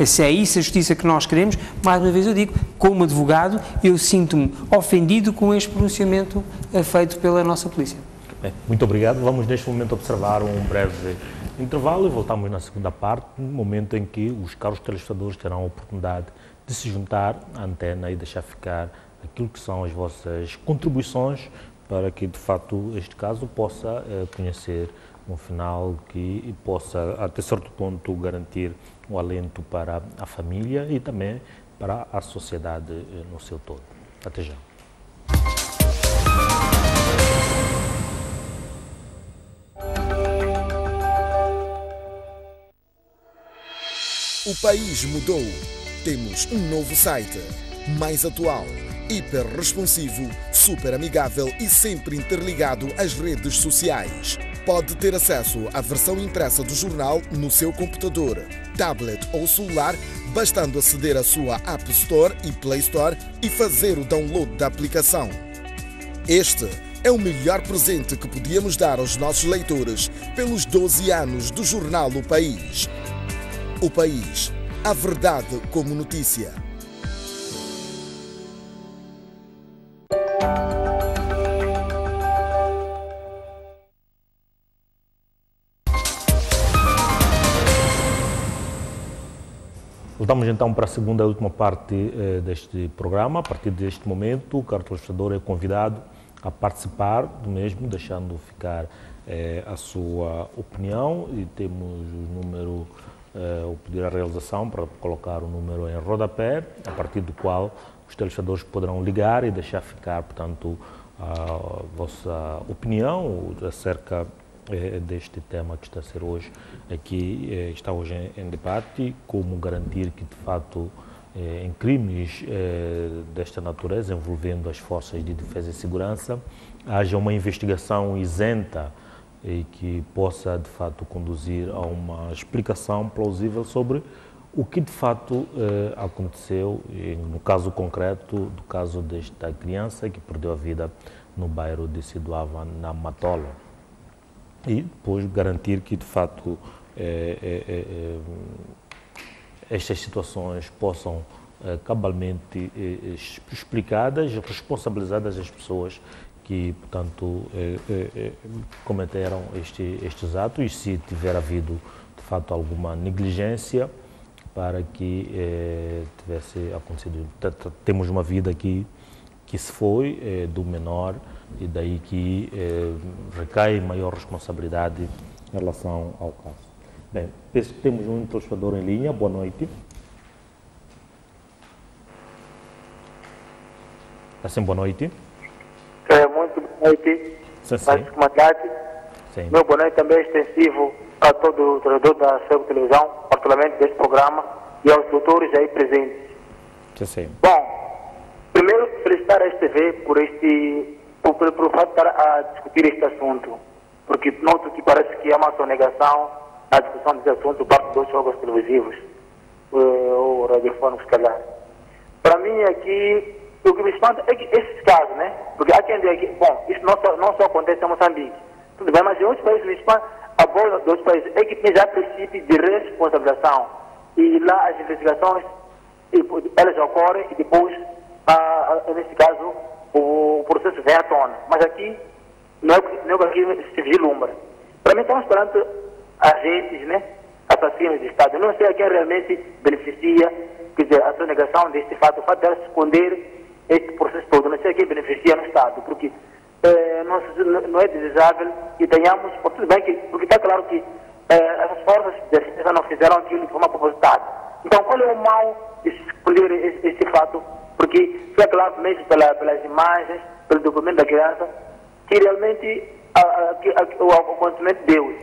Se é isso a justiça que nós queremos, mais uma vez eu digo, como advogado, eu sinto-me ofendido com este pronunciamento feito pela nossa polícia. Bem, muito obrigado. Vamos neste momento observar um breve intervalo e voltamos na segunda parte, no momento em que os caros telespectadores terão a oportunidade de se juntar à antena e deixar ficar aquilo que são as vossas contribuições para que, de fato, este caso possa conhecer um final que possa, até certo ponto, garantir um alento para a família e também para a sociedade no seu todo. Até já. O país mudou. Temos um novo site, mais atual, hiper responsivo, super amigável e sempre interligado às redes sociais. Pode ter acesso à versão impressa do jornal no seu computador, tablet ou celular, bastando aceder à sua App Store e Play Store e fazer o download da aplicação. Este é o melhor presente que podíamos dar aos nossos leitores pelos 12 anos do jornal O País. O País, a verdade como notícia. Voltamos então para a segunda e última parte deste programa. A partir deste momento, o caro telespectador é convidado a participar do mesmo, deixando ficar a sua opinião, e temos o número o pedir a realização para colocar o número em rodapé, a partir do qual os telespectadores poderão ligar e deixar ficar, portanto, a vossa opinião acerca deste tema que está a ser hoje aqui, está hoje em debate, como garantir que, de fato, em crimes desta natureza, envolvendo as forças de defesa e segurança, haja uma investigação isenta e que possa, de fato, conduzir a uma explicação plausível sobre o que, de fato, aconteceu, no caso concreto, do caso desta criança que perdeu a vida no bairro de Siduava, na Matola. E depois garantir que, de fato, estas situações possam cabalmente explicadas, responsabilizadas as pessoas que, portanto, cometeram estes atos, e se tiver havido, de fato, alguma negligência para que tivesse acontecido. Temos uma vida aqui que se foi do menor, e daí que recai maior responsabilidade em relação ao caso. Bem, penso que temos um telespectador em linha. Boa noite. Assim, boa noite. Muito boa noite, Mas comandante. Meu boa noite também é extensivo a todo o trabalhador da SEB Televisão, particularmente deste programa, e aos doutores aí presentes. Sim. Bom, primeiro felicitar a STV por o fato de estar a discutir este assunto, porque noto que parece que há uma sonegação na discussão desse assunto por parte dos jogos televisivos ou radiofônicos, se calhar. Para mim aqui, o que me espanta é que esses casos, né? Porque há quem diga que, bom, isso não só acontece em Moçambique, tudo bem, mas em outros países me espanta, a boa dos países é que tem já princípio de responsabilização, e lá as investigações, elas ocorrem e depois, nesse caso, o processo vem à tona. Mas aqui, não é que aqui se vislumbra. Para mim, estamos perante agentes, né, assassinos de Estado. Eu não sei a quem realmente beneficia, quer dizer, a sonegação deste fato, o fato de ela esconder este processo todo. Não sei a quem beneficia no Estado, porque não é desejável que tenhamos, tudo bem, porque está claro que essas forças de defesa não fizeram aquilo de forma propositada. Então, qual é o mal de escolher este fato? Porque fica claro mesmo pelas imagens, pelo documento da criança, que realmente o acontecimento deu.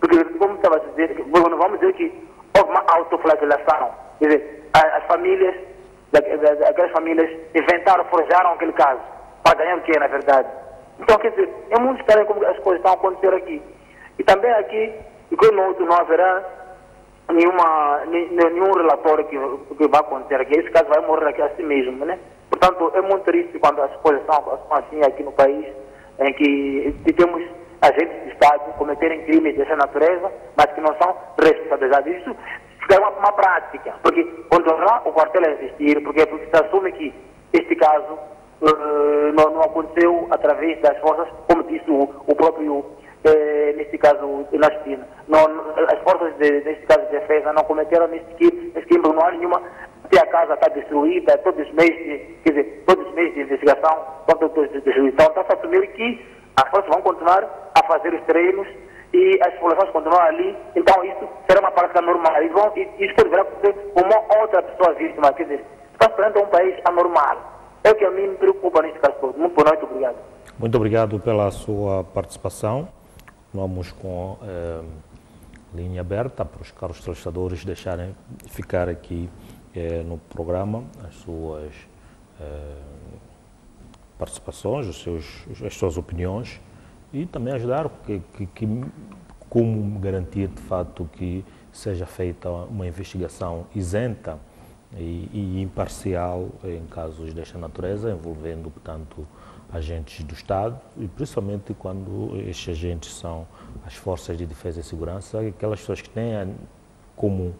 Porque, como estava a dizer, vamos dizer que houve uma autoflagelação. Quer dizer, as famílias, aquelas famílias inventaram, forjaram aquele caso, para ganhar o que é, na verdade. Então, quer dizer, é muito estranho como as coisas estão acontecendo aqui. E também aqui, não haverá nenhum relatório que vai acontecer aqui. Esse caso vai morrer aqui assim mesmo, né? Portanto, é muito triste quando as coisas são assim aqui no país, em que temos agentes de Estado cometerem crimes dessa natureza, mas que não são responsabilizados. Isso fica uma prática, porque quando lá o quartel a existir, porque se assume que este caso não aconteceu através das forças, como disse o próprio, neste caso, na China. As forças, neste caso de defesa, não cometeram neste crime, não há nenhuma, até a casa está destruída, todos os meios de investigação estão todos destruídos. Então, está-se a assumir que as forças vão continuar a fazer os treinos e as populações continuam ali, então isso será uma prática normal. E isso poderá acontecer com uma outra pessoa vítima, quer dizer, está perante um país anormal. É o que a mim me preocupa neste caso todo. Muito boa noite, obrigado. Muito obrigado pela sua participação. Vamos com linha aberta para os caros telespectadores deixarem ficar aqui no programa as suas participações, as suas opiniões e também ajudar como garantir de fato que seja feita uma investigação isenta e imparcial em casos desta natureza, envolvendo, portanto, agentes do Estado e principalmente quando estes agentes são as forças de defesa e segurança, aquelas pessoas que têm como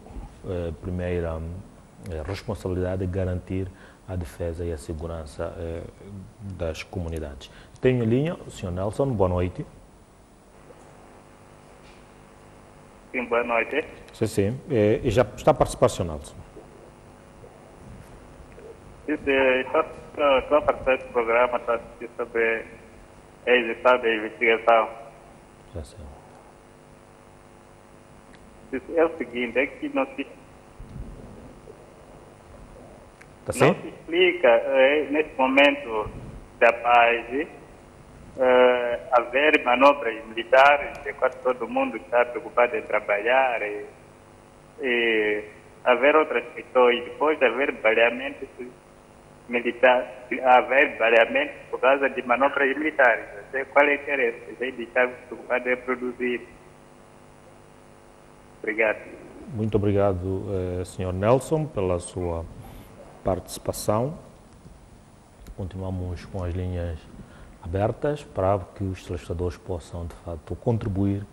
primeira responsabilidade de garantir a defesa e a segurança das comunidades. Tenho em linha o Sr. Nelson, boa noite. Sim, boa noite. Sim. Já está a participar, Sr. Nelson? Estou a participar desse programa, estou a assistir sobre a existência da investigação. Já sei. é o seguinte, é que não se explica, nesse momento da paz, haver manobras militares, enquanto todo mundo está preocupado em trabalhar, e haver outras questões, depois de haver baleamentos militares, haver baleamentos por causa de manobras militares. Qual é o interesse? A gente está preocupado em produzir. Obrigado. Muito obrigado, Sr. Nelson, pela sua participação. Continuamos com as linhas abertas para que os telespectadores possam, de fato, contribuir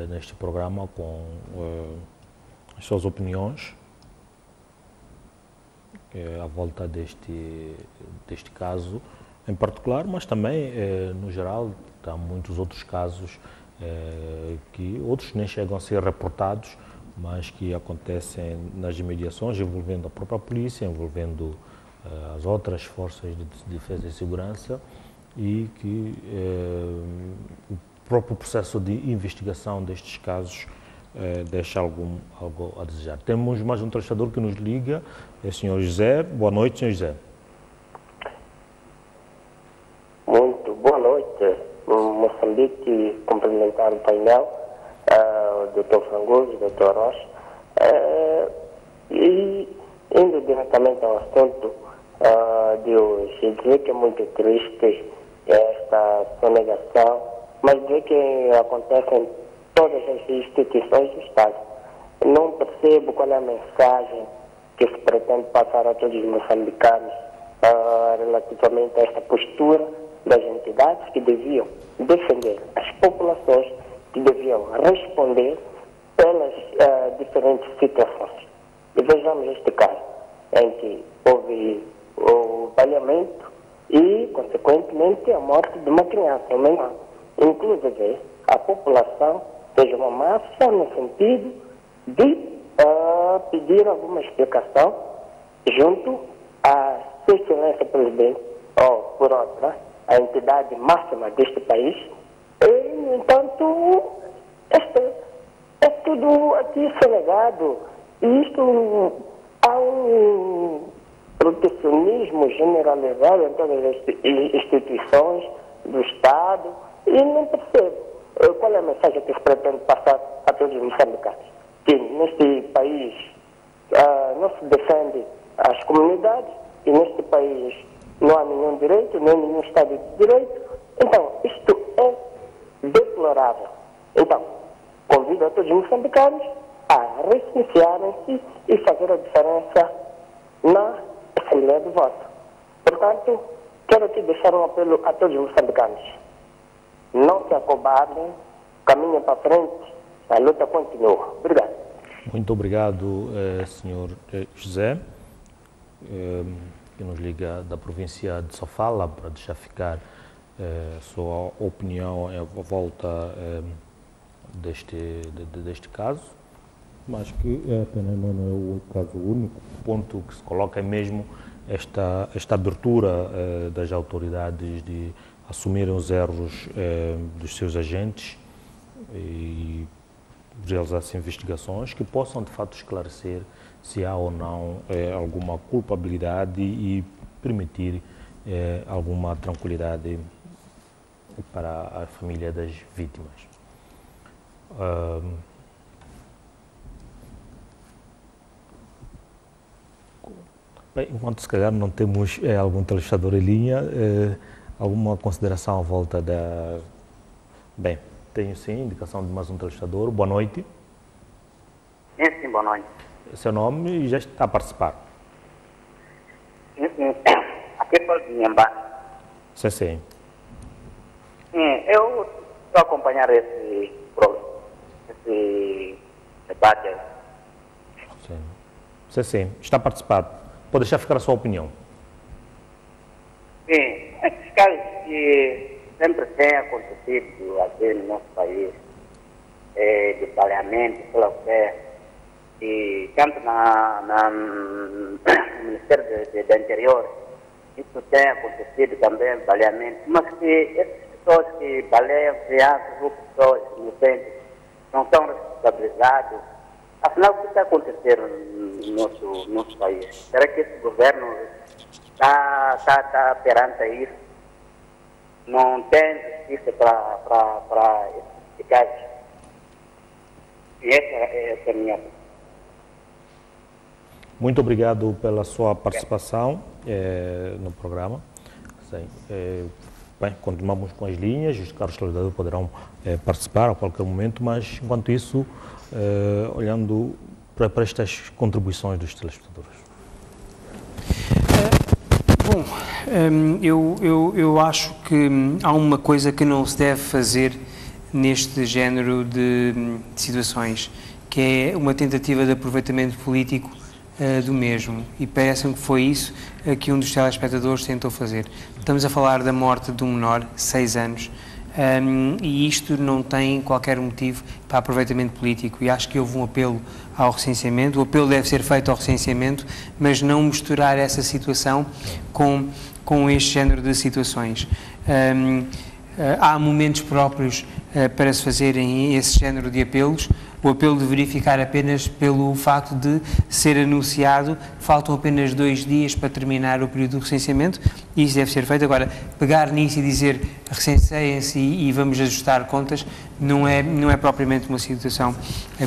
neste programa com as suas opiniões à volta deste caso em particular, mas também, no geral, há muitos outros casos que outros nem chegam a ser reportados, mas que acontecem nas imediações, envolvendo a própria polícia, envolvendo as outras forças de defesa e segurança, e que o próprio processo de investigação destes casos deixa algo a desejar. Temos mais um entrevistador que nos liga, é o Sr. José. Boa noite, Sr. José. Muito boa noite. Moçambique, cumprimentar o painel, o Dr. Frangoso, o Dr. Rocha, e indo diretamente ao assunto de hoje, dizer que é muito triste esta sonegação, mas dizer que acontece em todas as instituições do Estado. Não percebo qual é a mensagem que se pretende passar a todos os moçambicanos relativamente a esta postura das entidades que deviam defender as populações, que deviam responder pelas diferentes situações. E vejamos este caso, em que houve o baleamento e, consequentemente, a morte de uma criança, um menor. Inclusive, a população fez uma massa no sentido de pedir alguma explicação junto à Sua Excelência Presidente, ou, por outra, a entidade máxima deste país. E, no entanto, é tudo aqui sonegado. E isto há um protecionismo generalizado em todas as instituições do Estado, e não percebo qual é a mensagem que se pretende passar a todos os moçambicanos. Que neste país não se defende as comunidades, e neste país não há nenhum direito, nem nenhum Estado de Direito. Então, isto é deplorável. Então, convido a todos os moçambicanos a recensearem-se e fazer a diferença na Assembleia de Voto. Portanto, quero aqui deixar um apelo a todos os moçambicanos. Não se acobardem, caminhem para frente, a luta continua. Obrigado. Muito obrigado, Sr. José, que nos liga da província de Sofala, para deixar ficar sua opinião à volta deste caso, mas que apenas não é o caso único. O ponto que se coloca é mesmo esta abertura das autoridades de assumirem os erros dos seus agentes e realizar-se investigações que possam, de fato, esclarecer se há ou não alguma culpabilidade e permitir alguma tranquilidade para a família das vítimas. Bem, enquanto se calhar não temos algum telespectador em linha, alguma consideração à volta da... Bem, tenho sim indicação de mais um telespectador. Boa noite. Sim, boa noite. Seu nome já está a participar. Aqui pode Nhamba. Sim. Eu estou a acompanhar esse debate aí. Sim. Está a participar. Pode deixar ficar a sua opinião. Sim, esses casos que sempre têm acontecido aqui no nosso país, de baleamento, pela fé, e tanto no Ministério do Interior, isso tem acontecido também, baleamento, mas que essas pessoas que baleiam crianças ou pessoas inocentes não são responsabilizado. Afinal, o que está acontecendo no nosso país? Será que esse governo está perante isso? Não tem justiça para esse caso? E essa é a minha opinião. Muito obrigado pela sua participação no programa. Sim, bem, continuamos com as linhas, os caros telespectadores poderão participar a qualquer momento, mas enquanto isso, olhando para estas contribuições dos telespectadores. Bom, eu acho que há uma coisa que não se deve fazer neste género de situações, que é uma tentativa de aproveitamento político do mesmo, e parece-me que foi isso que um dos telespectadores tentou fazer. Estamos a falar da morte de um menor, 6 anos, e isto não tem qualquer motivo para aproveitamento político, e acho que houve um apelo ao recenseamento. O apelo deve ser feito ao recenseamento, mas não misturar essa situação com este género de situações. Há momentos próprios para se fazerem esse género de apelos. O apelo deveria ficar apenas pelo facto de ser anunciado, faltam apenas 2 dias para terminar o período do recenseamento, e isso deve ser feito. Agora, pegar nisso e dizer recenseiem-se e vamos ajustar contas, não é propriamente uma situação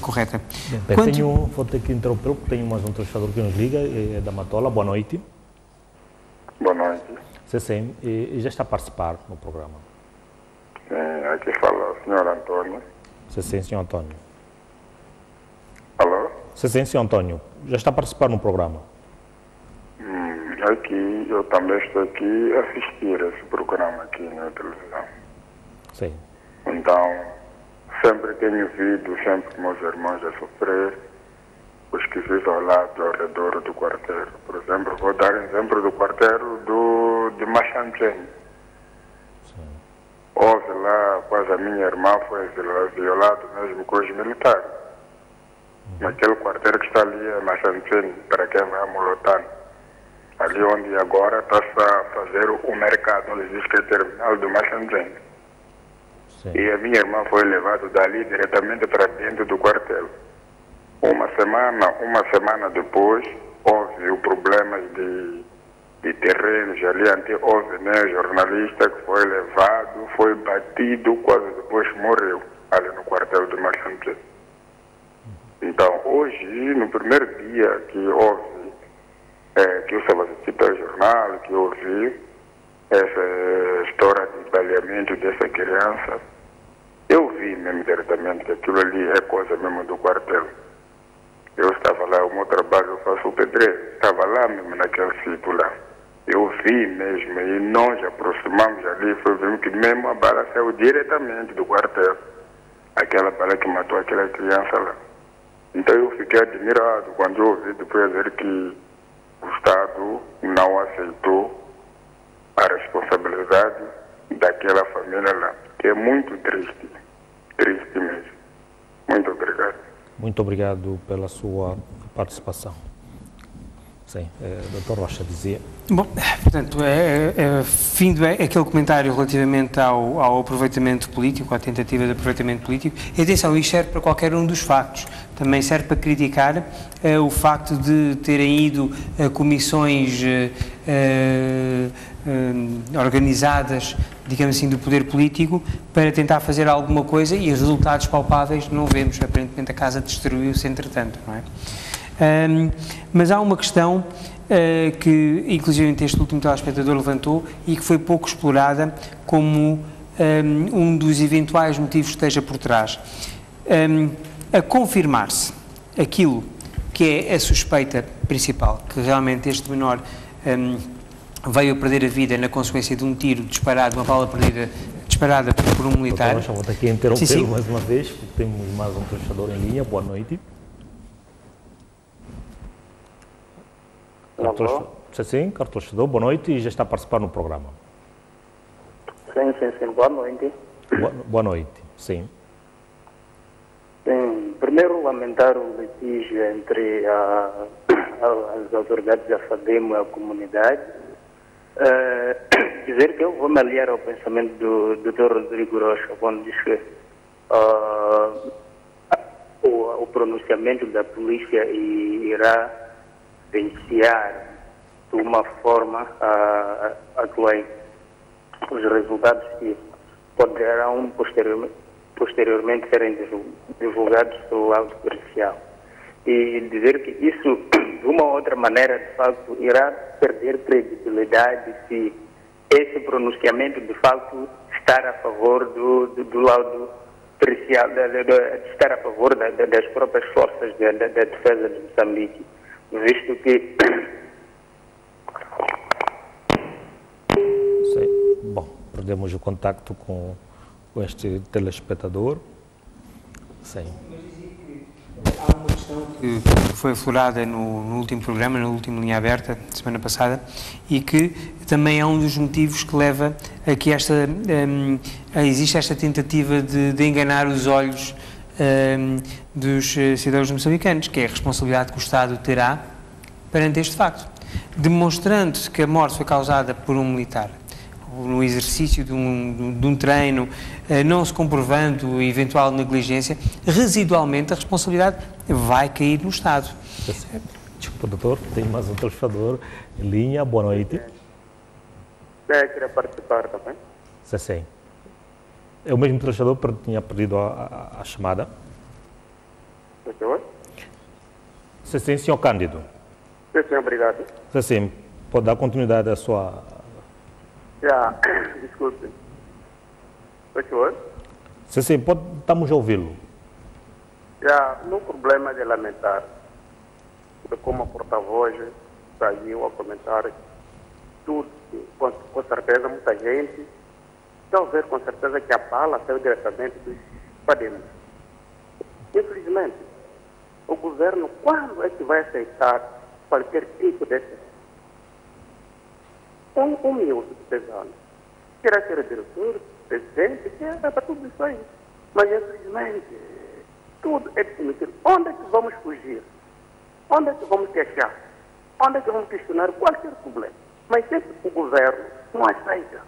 correta. Bem, vou ter que interromper, porque tenho mais um entrevistador que nos liga, é da Matola. Boa noite. Boa noite. Sim, e já está a participar no programa. Aqui fala o senhor Antônio. Sim, senhor Antônio. Alô? Sim, senhor Antônio. Já está a participar no programa? Aqui, eu também estou aqui a assistir esse programa aqui na televisão. Sim. Então, sempre tenho visto, sempre meus irmãos a sofrer, os que vivem ao lado, ao redor do quarteiro. Por exemplo, vou dar exemplo do quarteiro de Machanchen. Houve lá, quase a minha irmã foi violada mesmo com os militares. Naquele quarteiro que está ali é Machanchen, para quem vai a Molotano. Ali onde agora está-se a fazer o mercado, onde diz que é terminal do Machanchen. E a minha irmã foi levada dali diretamente para dentro do quartel. Uma semana depois, houve o problema de terrenos ali, houve jornalista que foi levado, foi batido, quase depois morreu ali no quartel de Machanchen. Então, hoje, no primeiro dia que houve, que eu estava assistindo ao jornal, que eu ouvi essa história de baleamento dessa criança, eu vi mesmo diretamente que aquilo ali é coisa mesmo do quartel. Eu estava lá, o meu trabalho, eu faço o pedreiro, estava lá mesmo naquele sítio lá. Eu vi mesmo, e nós aproximamos ali, foi ver que mesmo a bala saiu diretamente do quartel. Aquela bala que matou aquela criança lá. Então eu fiquei admirado quando eu ouvi depois dizer que o Estado não aceitou a responsabilidade daquela família lá. Que é muito triste, triste mesmo. Muito obrigado. Muito obrigado pela sua participação. Sim, Dr. Rocha dizia. Bom, portanto, fim aquele comentário relativamente ao aproveitamento político, à tentativa de aproveitamento político. E atenção, isto serve para qualquer um dos factos. Também serve para criticar o facto de terem ido comissões organizadas, digamos assim, do poder político para tentar fazer alguma coisa, e os resultados palpáveis não vemos. Aparentemente a casa destruiu-se entretanto, não é? Mas há uma questão que, inclusive, este último telespectador levantou e que foi pouco explorada como um dos eventuais motivos que esteja por trás. A confirmar-se aquilo que é a suspeita principal, que realmente este menor veio a perder a vida na consequência de um tiro disparado, uma bala perdida disparada por um militar. Doutor, vou aqui interromper mais uma vez, porque temos mais um entrevistador em linha. Boa noite. Sim, cartolestador, boa noite, e já está a participar no programa. Sim, boa noite. Boa noite, sim. Sim, primeiro lamentar o litígio entre as autoridades da FADEMO e a comunidade. Dizer que eu vou me aliar ao pensamento do Dr. Rodrigo Rocha, quando diz que o o pronunciamento da polícia irá iniciar de uma forma a os resultados que poderão posteriormente serem divulgados pelo laudo pericial. E dizer que isso, de uma ou outra maneira, de facto, irá perder credibilidade se esse pronunciamento, de facto, estar a favor do laudo pericial, de estar a favor das próprias forças da defesa de Moçambique, visto que... Bom, perdemos o contacto com este telespectador. Sim. Há uma questão que foi aflorada no último programa, na última linha aberta, semana passada, e que também é um dos motivos que leva a que existe esta tentativa de enganar os olhos dos cidadãos moçambicanos, que é a responsabilidade que o Estado terá perante este facto, demonstrando que a morte foi causada por um militar, no exercício de um treino, não se comprovando eventual negligência, residualmente a responsabilidade vai cair no Estado. Desculpa, doutor, tem mais um telespectador em linha. Boa noite. Queria participar também. Sim. É o mesmo telespectador que tinha perdido a chamada? Sim, senhor Cândido. Sim, obrigado. Sim, pode dar continuidade à sua... Desculpe. Por favor? Sim, estamos a ouvi-lo. No problema de lamentar, de como a porta-voz saiu a comentar tudo, com certeza muita gente, talvez com certeza que a bala saiu diretamente dos Pademos. Infelizmente, o governo, quando é que vai aceitar qualquer tipo de um miúdo de 10 anos? Quer ser diretor, presidente, para tudo isso aí. Mas, infelizmente, tudo é permitido. Onde é que vamos fugir? Onde é que vamos queixar? Onde é que vamos questionar qualquer problema? Mas sempre o governo não aceita.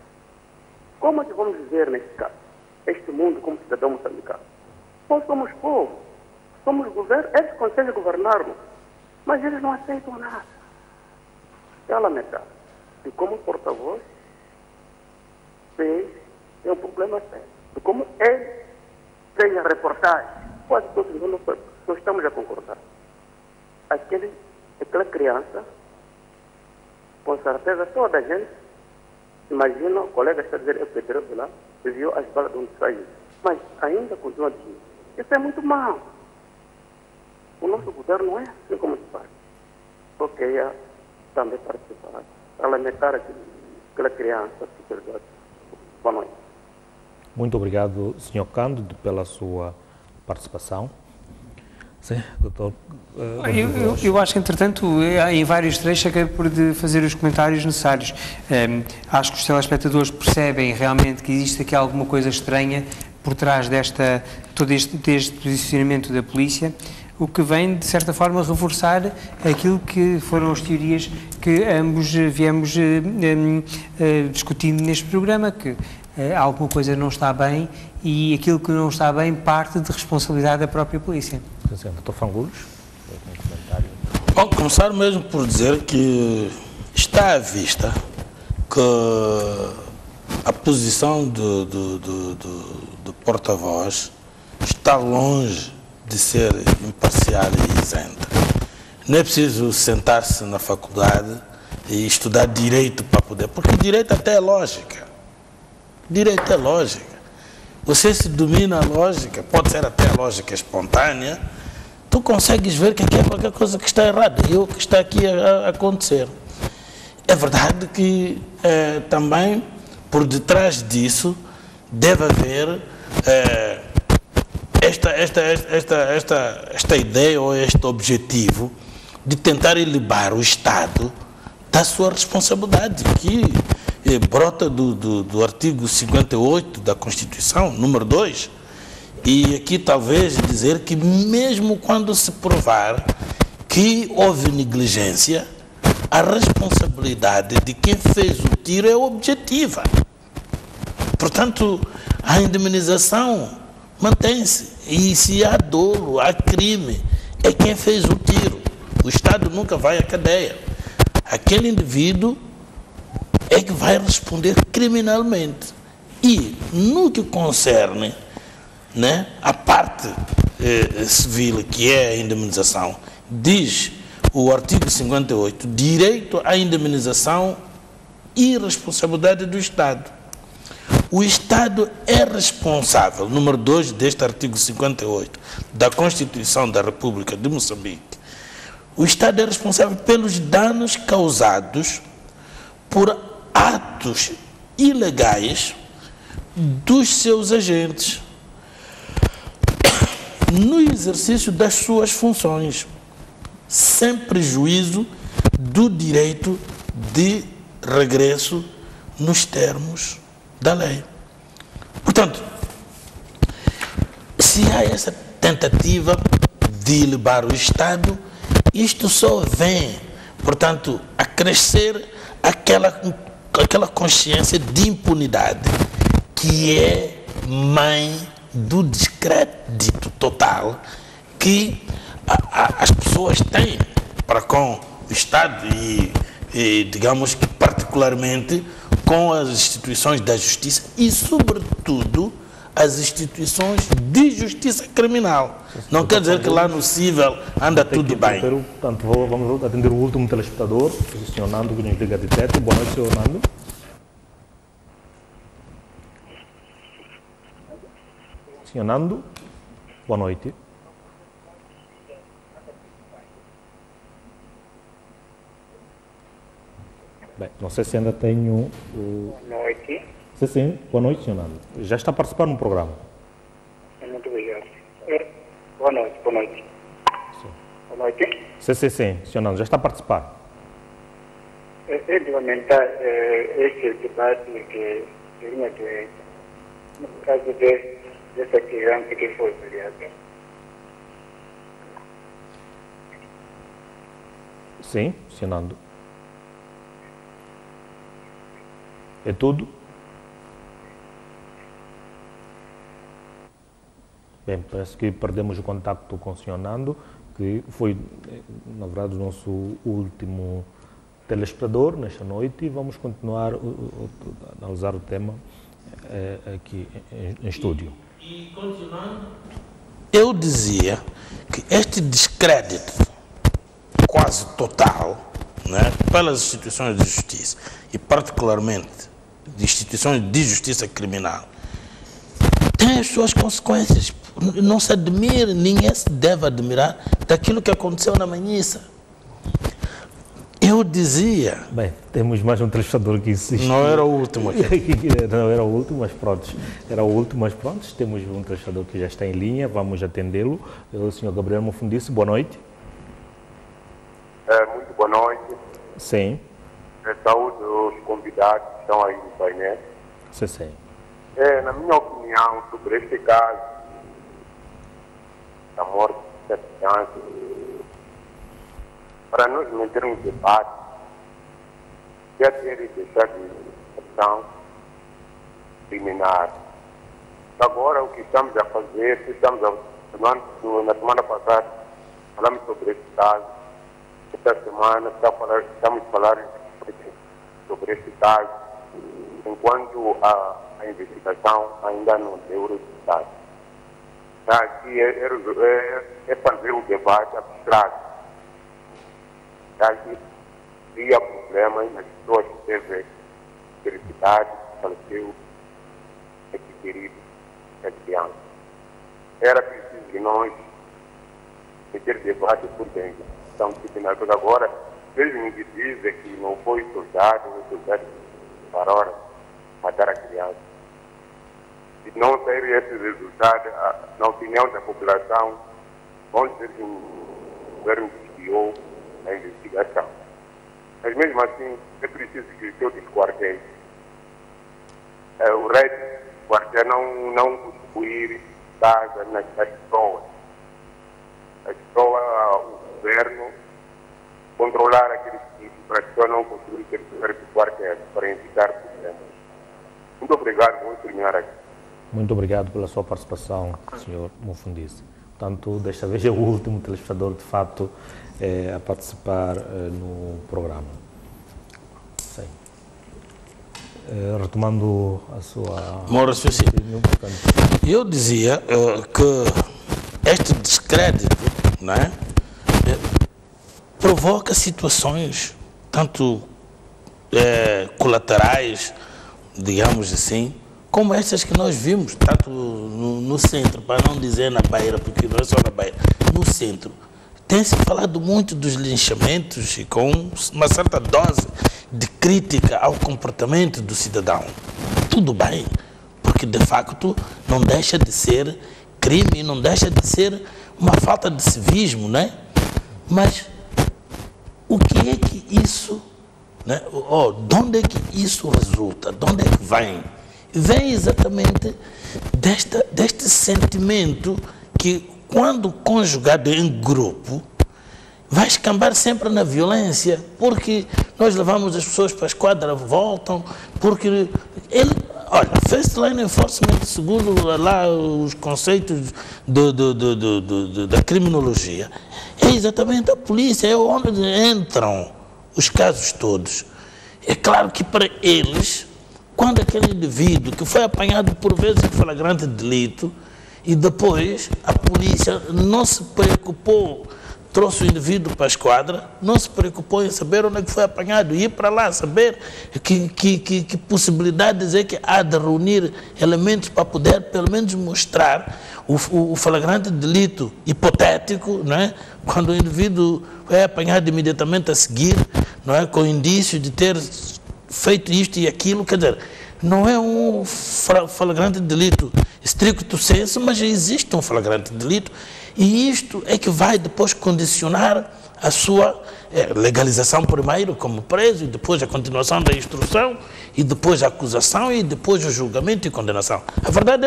Como é que vamos viver nesse caso? Este mundo como cidadão moçambicano? Nós somos povo, somos governo, eles conseguem governar-nos, mas eles não aceitam nada. É lamentável. E como porta-voz, fez, é um problema sério. E como ele fez a reportagem, quase todos nós estamos a concordar. Aquela criança, com certeza toda a gente, imagina, o colega está a dizer, eu Pedro lá, viu as balas de onde saiu. Mas ainda continua a dizer, isso é muito mal. O nosso governo não é assim como se faz. Eu queria também participar, a lamentar aquela criança que perdeu. Boa noite. Muito obrigado, Sr. Cândido, pela sua participação. Sim, doutor. Eu acho que, entretanto, em vários trechos acabei por fazer os comentários necessários. Acho que os telespectadores percebem realmente que existe aqui alguma coisa estranha por trás todo este posicionamento da polícia, o que vem, de certa forma, reforçar aquilo que foram as teorias que ambos viemos discutindo neste programa, que alguma coisa não está bem e aquilo que não está bem parte de responsabilidade da própria polícia. Dr. Fangulos, um comentário. Bom, começar mesmo por dizer que está à vista que a posição do porta-voz está longe de ser imparcial e isenta. Não é preciso sentar-se na faculdade e estudar direito para poder, porque direito até é lógica. Direito é lógica. Você se domina a lógica, pode ser até a lógica espontânea, tu consegues ver que aqui é qualquer coisa que está errada e o que está aqui a acontecer. É verdade que também por detrás disso deve haver esta ideia ou este objetivo de tentar elevar o Estado da sua responsabilidade, que brota do artigo 58 da Constituição, número 2, e aqui talvez dizer que mesmo quando se provar que houve negligência, a responsabilidade de quem fez o tiro é objetiva. Portanto, a indemnização mantém-se. E se há dolo, há crime, é quem fez o tiro. O Estado nunca vai à cadeia. Aquele indivíduo é que vai responder criminalmente. E no que concerne, né, a parte civil, que é a indemnização, diz o artigo 58, direito à indemnização e responsabilidade do Estado. O Estado é responsável, número 2 deste artigo 58 da Constituição da República de Moçambique. O Estado é responsável pelos danos causados por atos ilegais dos seus agentes no exercício das suas funções, sem prejuízo do direito de regresso nos termos da lei. Portanto, se há essa tentativa de levar o Estado, isto só vem, portanto, a crescer aquela consciência de impunidade que é mãe do descrédito total que as pessoas têm para com o Estado e digamos que particularmente com as instituições da justiça e, sobretudo, as instituições de justiça criminal. Não quer dizer que lá no civil anda tudo bem. Portanto, vamos atender o último telespectador, o senhor Nando, que nos liga de Tete. Boa noite, senhor Nando. Senhor Nando, boa noite. Bem, não sei se ainda tenho o... Boa noite. Sim, boa noite, senhor Nando. Já está participando no programa. Muito obrigado. Boa noite, boa noite. Sim. Boa noite. Sim, senhor Nando, já está a participar. Relativamente a este debate que tinha que, no caso dessa criança que foi criada. Sim, senhor Nando. É tudo? Bem, parece que perdemos o contacto com o senhor Nando, que foi, na verdade, o nosso último telespectador nesta noite, e vamos continuar a analisar o tema aqui em estúdio. E continuando, eu dizia que este descrédito quase total, né, pelas instituições de justiça e particularmente de instituições de justiça criminal tem as suas consequências. Não se admire, ninguém se deve admirar daquilo que aconteceu na Manhissa. Eu dizia... Bem, temos mais um telespectador que insiste. Não era o último aqui. Não era o último, mas pronto. Era o último, mas pronto. Temos um telespectador que já está em linha, vamos atendê-lo. O senhor Gabriel Mofundice, boa noite. Muito boa noite. Sim. Saúde os convidados que estão aí no painel. Sim. Na minha opinião, sobre este caso da morte da criança, para nós metermos debate, já ter deixado de ação criminal. Agora, o que estamos a fazer, na semana passada, falamos sobre este caso. Esta semana estamos a falar sobre este caso, enquanto a investigação ainda não deu resultado. Aqui é fazer o debate abstrato. Aqui cria problemas nas pessoas que teve felicidade, faleceu, adquirido, a criança. Era preciso que nós meter debate por dentro. Então, porque agora, mesmo que dizem que não foi soldado para matar a criança. Se não sair esse resultado, na opinião da população, vão dizer que o governo desviou a investigação. Mas mesmo assim, é preciso que todos os quartéis, o rei do quartel não construir casas nas pessoas. As pessoas, o governo, controlar aqueles sítios para as pessoas não construir aqueles quartéis para evitar problemas. Muito obrigado, vou terminar aqui. Muito obrigado pela sua participação, Sr. Mufundisi. Portanto, desta vez é o último telespectador, de fato, a participar no programa. Sim. Retomando a sua... Eu dizia que este descrédito, né, provoca situações tanto colaterais, digamos assim, como estas que nós vimos, tanto no centro, para não dizer na Beira, porque não é só na Beira, no centro. Tem-se falado muito dos linchamentos e com uma certa dose de crítica ao comportamento do cidadão. Tudo bem, porque de facto não deixa de ser crime, não deixa de ser uma falta de civismo, né? Mas o que é que isso, né? De onde é que isso resulta? De onde é que vem? Vem exatamente deste sentimento que, quando conjugado em grupo, vai escambar sempre na violência, porque nós levamos as pessoas para a esquadra, voltam, porque first line enforcement, segundo lá os conceitos da criminologia, é exatamente a polícia, é onde entram os casos todos. É claro que para eles, quando aquele indivíduo que foi apanhado por vezes em flagrante delito e depois a polícia não se preocupou, trouxe o indivíduo para a esquadra, não se preocupou em saber onde é que foi apanhado, ir para lá saber que possibilidades é que há de reunir elementos para poder pelo menos mostrar o flagrante delito hipotético, não é? Quando o indivíduo é apanhado imediatamente a seguir, não é? Com indício de ter feito isto e aquilo, quer dizer, não é um flagrante delito stricto sensu, mas existe um flagrante delito e isto é que vai depois condicionar a sua legalização primeiro como preso e depois a continuação da instrução e depois a acusação e depois o julgamento e condenação. A verdade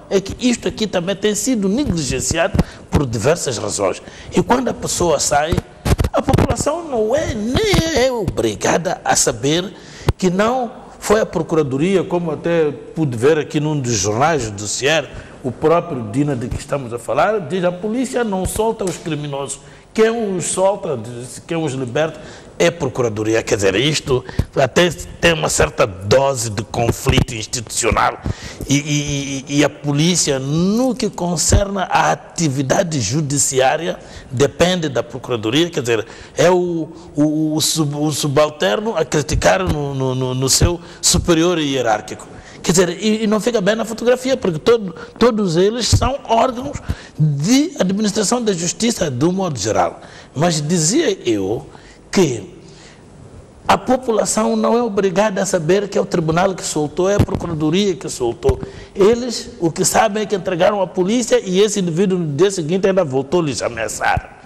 é que isto aqui também tem sido negligenciado por diversas razões e quando a pessoa sai, a população nem é obrigada a saber que não foi a Procuradoria, como até pude ver aqui num dos jornais do CIER, o próprio Dina de que estamos a falar, diz a polícia não solta os criminosos. Quem os solta, quem os liberta, é a Procuradoria. Quer dizer, isto até tem uma certa dose de conflito institucional e a polícia, no que concerne a atividade judiciária, depende da Procuradoria, quer dizer, é o subalterno a criticar no seu superior hierárquico. Quer dizer, e não fica bem na fotografia, porque todos eles são órgãos de administração da justiça, de um modo geral. Mas dizia eu que a população não é obrigada a saber que é o tribunal que soltou, é a Procuradoria que soltou. Eles, o que sabem é que entregaram à polícia e esse indivíduo no dia seguinte ainda voltou lhes ameaçar.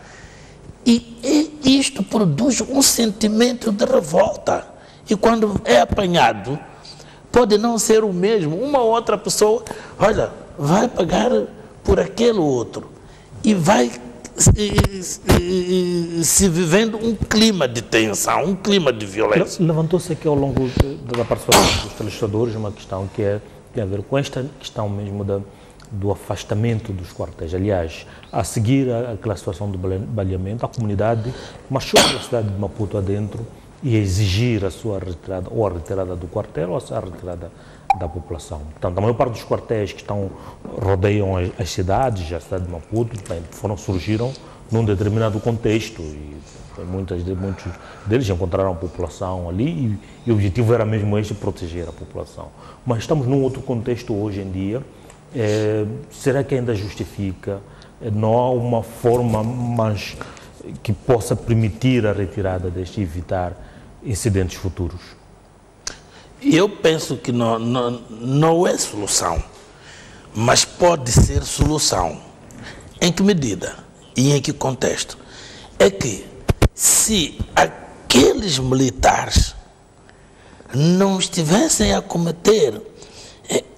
E isto produz um sentimento de revolta. E quando é apanhado, pode não ser o mesmo. Uma ou outra pessoa, olha, vai pagar por aquele outro e vai se vivendo um clima de tensão, um clima de violência. Levantou-se aqui ao longo da participação dos telespectadores uma questão que tem a ver com esta questão mesmo do afastamento dos quartéis. Aliás, a seguir aquela situação do baleamento, a comunidade marchou pela cidade de Maputo adentro e exigir a sua retirada, ou a retirada do quartel, ou a retirada da população. Portanto, a maior parte dos quartéis que rodeiam as cidades, a cidade de Maputo, surgiram num determinado contexto e muitos deles encontraram a população ali e o objetivo era mesmo este, proteger a população. Mas estamos num outro contexto hoje em dia. Será que ainda justifica? Não há uma forma mais que possa permitir a retirada deste e evitar incidentes futuros? Eu penso que não é solução, mas pode ser solução. Em que medida e em que contexto? É que se aqueles militares não estivessem a cometer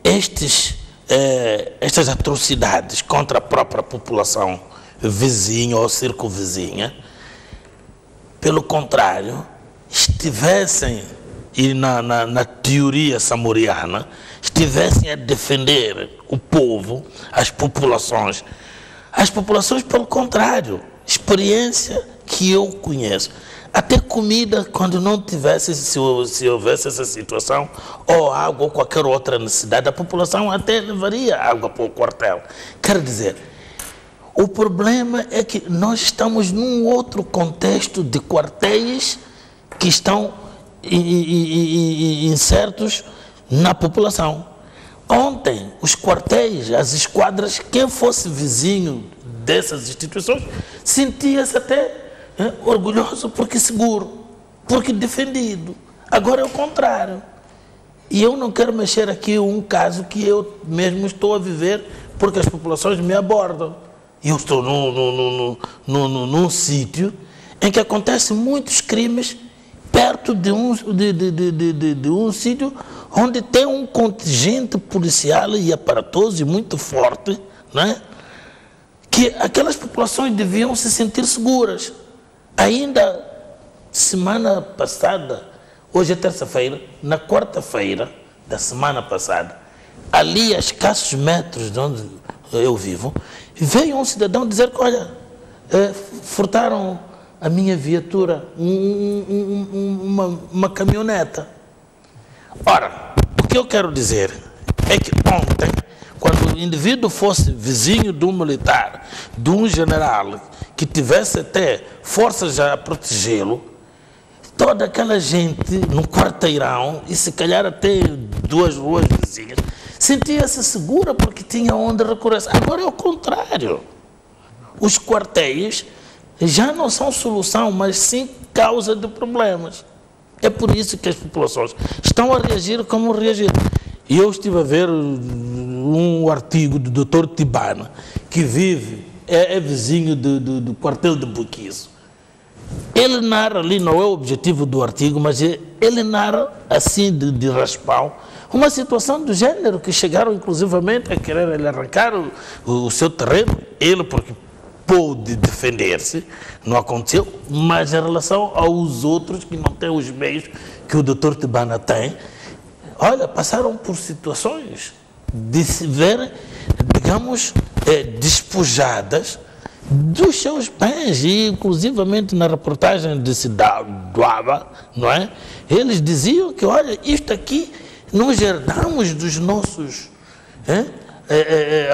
estas atrocidades contra a própria população vizinha ou circunvizinha, pelo contrário, estivessem e na teoria samoriana estivessem a defender o povo, as populações, pelo contrário, experiência que eu conheço, até comida, quando não tivesse, se houvesse essa situação, ou água, ou qualquer outra necessidade, a população até levaria água para o quartel. Quer dizer, o problema é que nós estamos num outro contexto de quartéis que estão incertos na população. Ontem, os quartéis, as esquadras, quem fosse vizinho dessas instituições, sentia-se até orgulhoso porque seguro, porque defendido. Agora é o contrário. E eu não quero mexer aqui um caso que eu mesmo estou a viver porque as populações me abordam. Eu estou num sítio em que acontecem muitos crimes perto de um sítio onde tem um contingente policial e aparatoso muito forte, né? Que aquelas populações deviam se sentir seguras. Ainda semana passada, hoje é terça-feira, na quarta-feira da semana passada, ali a escassos metros de onde eu vivo, veio um cidadão dizer que, olha, furtaram a minha viatura, uma caminhoneta. Ora, o que eu quero dizer é que ontem, quando o indivíduo fosse vizinho de um militar, de um general, que tivesse até forças a protegê-lo, toda aquela gente no quarteirão, e se calhar até 2 ruas vizinhas, sentia-se segura porque tinha onde recorrer. Agora é o contrário. Os quartéis já não são solução, mas sim causa de problemas. É por isso que as populações estão a reagir como reagiram. E eu estive a ver um artigo do Dr. Tibana, que vive, é vizinho do quartel de Buquiço. Ele narra ali, não é o objetivo do artigo, mas ele narra assim de raspão, uma situação do gênero que chegaram inclusivamente a querer ele arrancar o seu terreno, ele porque pôde defender-se, não aconteceu, mas em relação aos outros que não têm os meios que o Dr. Tibana tem, olha, passaram por situações de se verem, digamos, despojadas dos seus bens, e inclusivamente na reportagem de Cidade do Aba, não é? Eles diziam que, olha, isto aqui nós herdamos dos nossos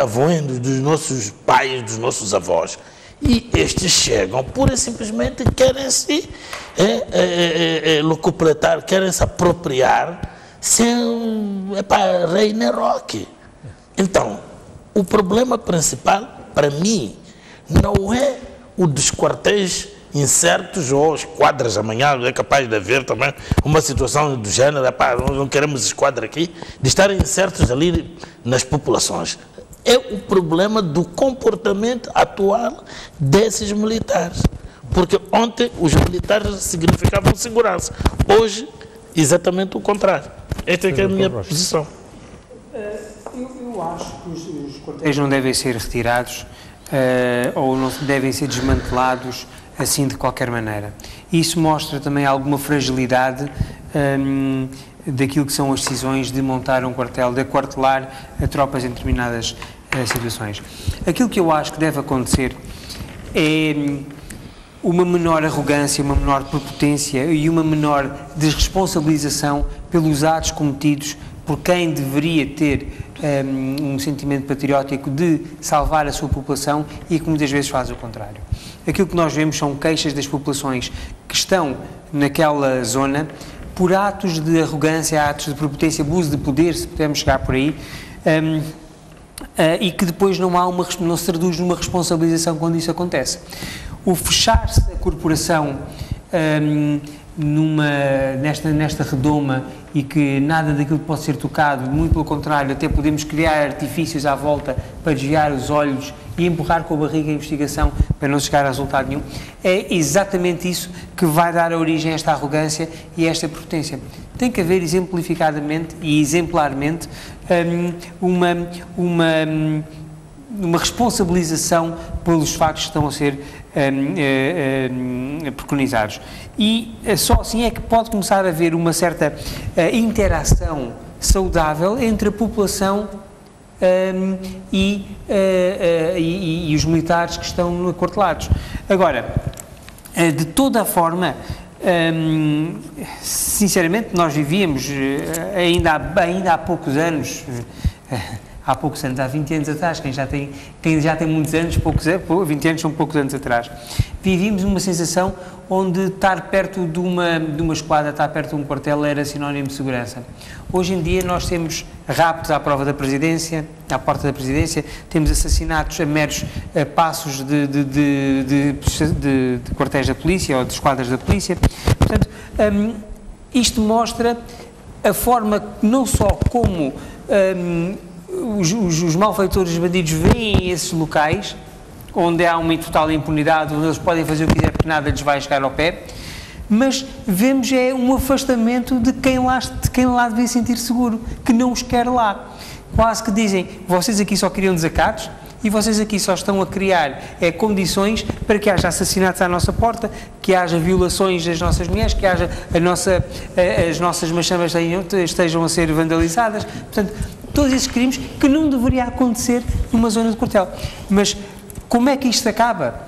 avós, dos nossos pais, dos nossos avós. E estes chegam, pura e simplesmente querem se locupletar, querem se apropriar, sem rei nem roque. Então, o problema principal, para mim, não é o dos quartéis incertos ou esquadras. Amanhã é capaz de haver também uma situação do gênero, nós não queremos esquadra aqui, de estarem incertos ali nas populações. É o problema do comportamento atual desses militares. Porque ontem os militares significavam segurança, hoje exatamente o contrário. Esta é que é a minha posição. Eu acho que os quartéis não devem ser retirados ou não devem ser desmantelados assim de qualquer maneira. Isso mostra também alguma fragilidade daquilo que são as decisões de montar um quartel, de aquartelar tropas em determinadas situações. Aquilo que eu acho que deve acontecer é uma menor arrogância, uma menor prepotência e uma menor desresponsabilização pelos atos cometidos por quem deveria ter um sentimento patriótico de salvar a sua população e que muitas vezes faz o contrário. Aquilo que nós vemos são queixas das populações que estão naquela zona por atos de arrogância, atos de prepotência, abuso de poder, se pudermos chegar por aí, e que depois não se traduz numa responsabilização quando isso acontece. O fechar-se da corporação nesta redoma e que nada daquilo pode ser tocado, muito pelo contrário, até podemos criar artifícios à volta para desviar os olhos e empurrar com a barriga a investigação para não chegar a resultado nenhum, é exatamente isso que vai dar a origem a esta arrogância e a esta prepotência. Tem que haver exemplificadamente e exemplarmente uma responsabilização pelos factos que estão a ser preconizados. E só assim é que pode começar a haver uma certa interação saudável entre a população e os militares que estão acortelados. Agora, de toda a forma, sinceramente, nós vivíamos ainda há poucos anos, há 20 anos atrás, quem já tem muitos anos, 20 anos são poucos anos atrás, vivíamos uma sensação onde estar perto de uma esquadra, estar perto de um quartel era sinónimo de segurança. Hoje em dia nós temos raptos à prova da presidência, à porta da presidência, temos assassinatos a meros passos de quartéis da polícia ou de esquadras da polícia. Portanto, isto mostra a forma não só como os malfeitores, os bandidos veem esses locais onde há uma total impunidade, onde eles podem fazer o que quiser porque nada lhes vai chegar ao pé, mas vemos um afastamento de quem lá devia sentir seguro, que não os quer lá. Quase que dizem, vocês aqui só queriam desacatos e vocês aqui só estão a criar condições para que haja assassinatos à nossa porta, que haja violações das nossas mulheres, que haja as nossas machamas estejam a ser vandalizadas. Portanto, todos esses crimes que não deveria acontecer numa zona de quartel. Mas como é que isto acaba?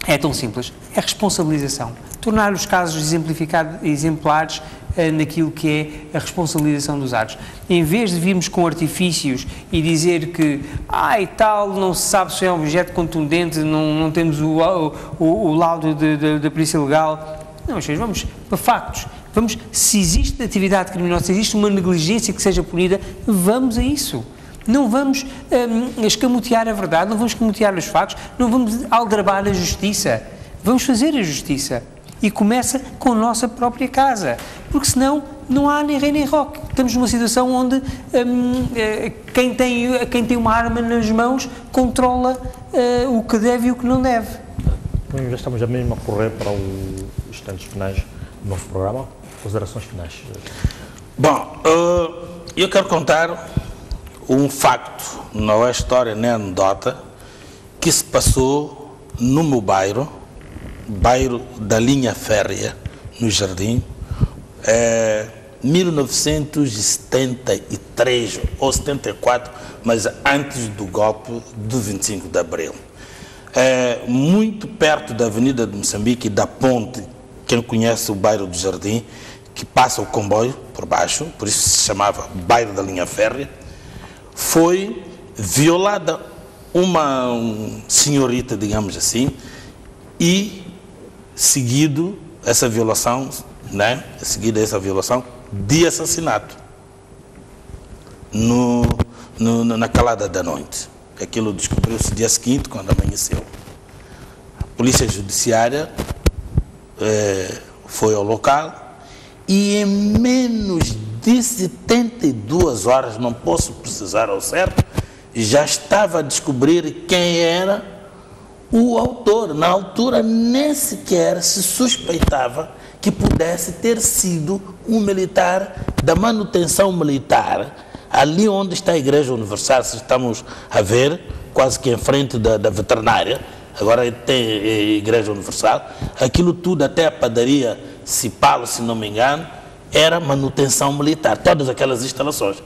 É tão simples. É responsabilização. Tornar os casos exemplares naquilo que é a responsabilização dos atos. Em vez de virmos com artifícios e dizer que não se sabe se é um objeto contundente, não temos o laudo da Polícia Legal. Não, mas vamos para factos. Se existe atividade criminosa, se existe uma negligência que seja punida, vamos a isso. Não vamos escamotear a verdade, não vamos escamotear os factos, não vamos aldrabar a justiça. Vamos fazer a justiça. E começa com a nossa própria casa. Porque senão não há nem rei nem roque. Estamos numa situação onde quem tem uma arma nas mãos controla o que deve e o que não deve. Já estamos já mesmo a correr para os instantes finais do nosso programa. Considerações finais. Bom, eu quero contar um facto, não é história nem anedota, que se passou no meu bairro da linha férrea, no Jardim, 1973 ou 74, mas antes do golpe do 25 de Abril. Muito perto da Avenida de Moçambique e da ponte, quem conhece o bairro do Jardim, que passa o comboio por baixo, por isso se chamava bairro da linha férrea, foi violada uma senhorita, digamos assim, e seguido essa violação de assassinato na calada da noite. Aquilo descobriu-se no dia seguinte, quando amanheceu. A Polícia Judiciária foi ao local e em menos de 72 horas, não posso precisar ao certo, já estava a descobrir quem era o autor. Na altura nem sequer se suspeitava que pudesse ter sido um militar da manutenção militar, ali onde está a Igreja Universal, se estamos a ver, quase que em frente da veterinária, agora tem a Igreja Universal, aquilo tudo, até a padaria Cipalo, se não me engano, era manutenção militar, todas aquelas instalações.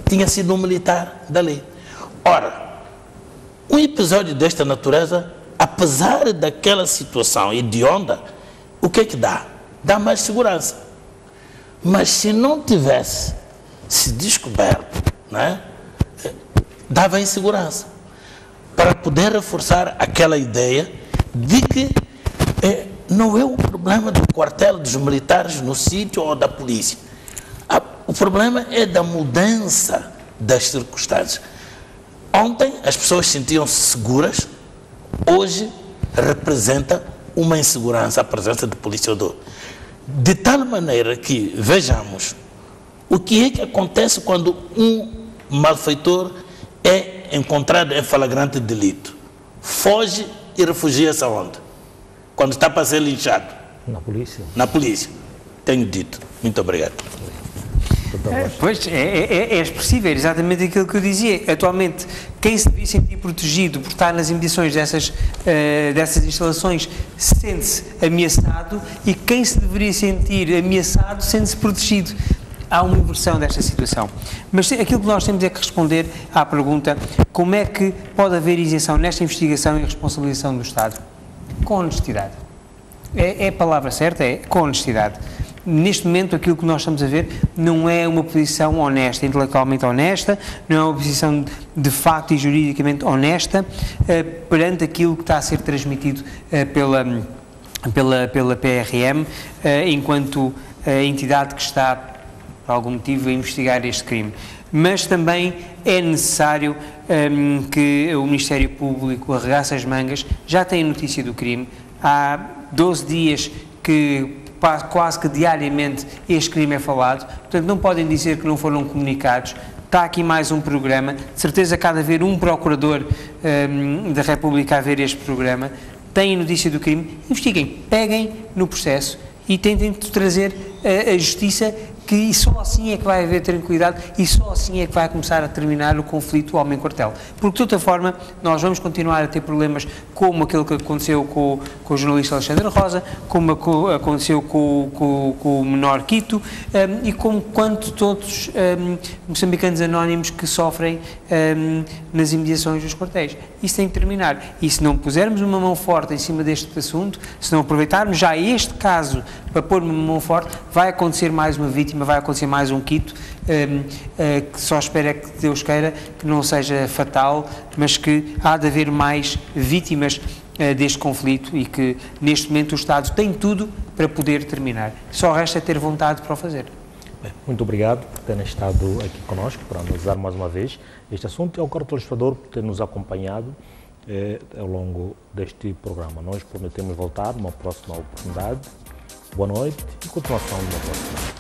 Tinha sido um militar dali. Ora, um episódio desta natureza, apesar daquela situação hedionda, o que é que dá? Dá mais segurança. Mas se não tivesse se descoberto, né, dava insegurança. Para poder reforçar aquela ideia de que não é o problema do quartel dos militares no sítio ou da polícia. O problema é da mudança das circunstâncias. Ontem as pessoas sentiam-se seguras, hoje representa uma insegurança a presença de polícia. De tal maneira que vejamos o que é que acontece quando um malfeitor é encontrado em flagrante delito. Foge e refugia-se aonde? Quando está para ser linchado? Na polícia. Na polícia. Tenho dito. Muito obrigado. Pois, é expressivo, é exatamente aquilo que eu dizia. Atualmente, quem se devia sentir protegido por estar nas imediações dessas instalações sente-se ameaçado e quem se deveria sentir ameaçado sente-se protegido. Há uma inversão desta situação. Mas aquilo que nós temos é que responder à pergunta: como é que pode haver isenção nesta investigação e responsabilização do Estado? Com honestidade. É a palavra certa, é com honestidade. Neste momento, aquilo que nós estamos a ver não é uma posição honesta, intelectualmente honesta, não é uma posição de facto e juridicamente honesta perante aquilo que está a ser transmitido pela PRM, enquanto entidade que está, por algum motivo, a investigar este crime. Mas também é necessário que o Ministério Público arregace as mangas. Já tem a notícia do crime. Há 12 dias que quase que diariamente este crime é falado, portanto não podem dizer que não foram comunicados. Está aqui mais um programa, de certeza que há de haver um procurador da República a ver este programa. Têm a notícia do crime, investiguem, peguem no processo e tentem trazer a justiça, que só assim é que vai haver tranquilidade e só assim é que vai começar a terminar o conflito homem-quartel. Porque, de outra forma, nós vamos continuar a ter problemas como aquele que aconteceu com o jornalista Alexandre Rosa, como aconteceu com o menor Quito e como quanto todos moçambicanos anónimos que sofrem nas imediações dos quartéis. Isso tem que terminar. E se não pusermos uma mão forte em cima deste assunto, se não aproveitarmos já este caso para pôr uma mão forte, vai acontecer mais uma vítima, vai acontecer mais um Quito, que só espera que Deus queira que não seja fatal, mas que há de haver mais vítimas deste conflito e que neste momento o Estado tem tudo para poder terminar. Só resta ter vontade para o fazer. Bem, muito obrigado por terem estado aqui conosco para analisar mais uma vez este assunto e ao Coro Telespectador por ter nos acompanhado ao longo deste programa. Nós prometemos voltar numa próxima oportunidade. Boa noite e continuação de uma próxima.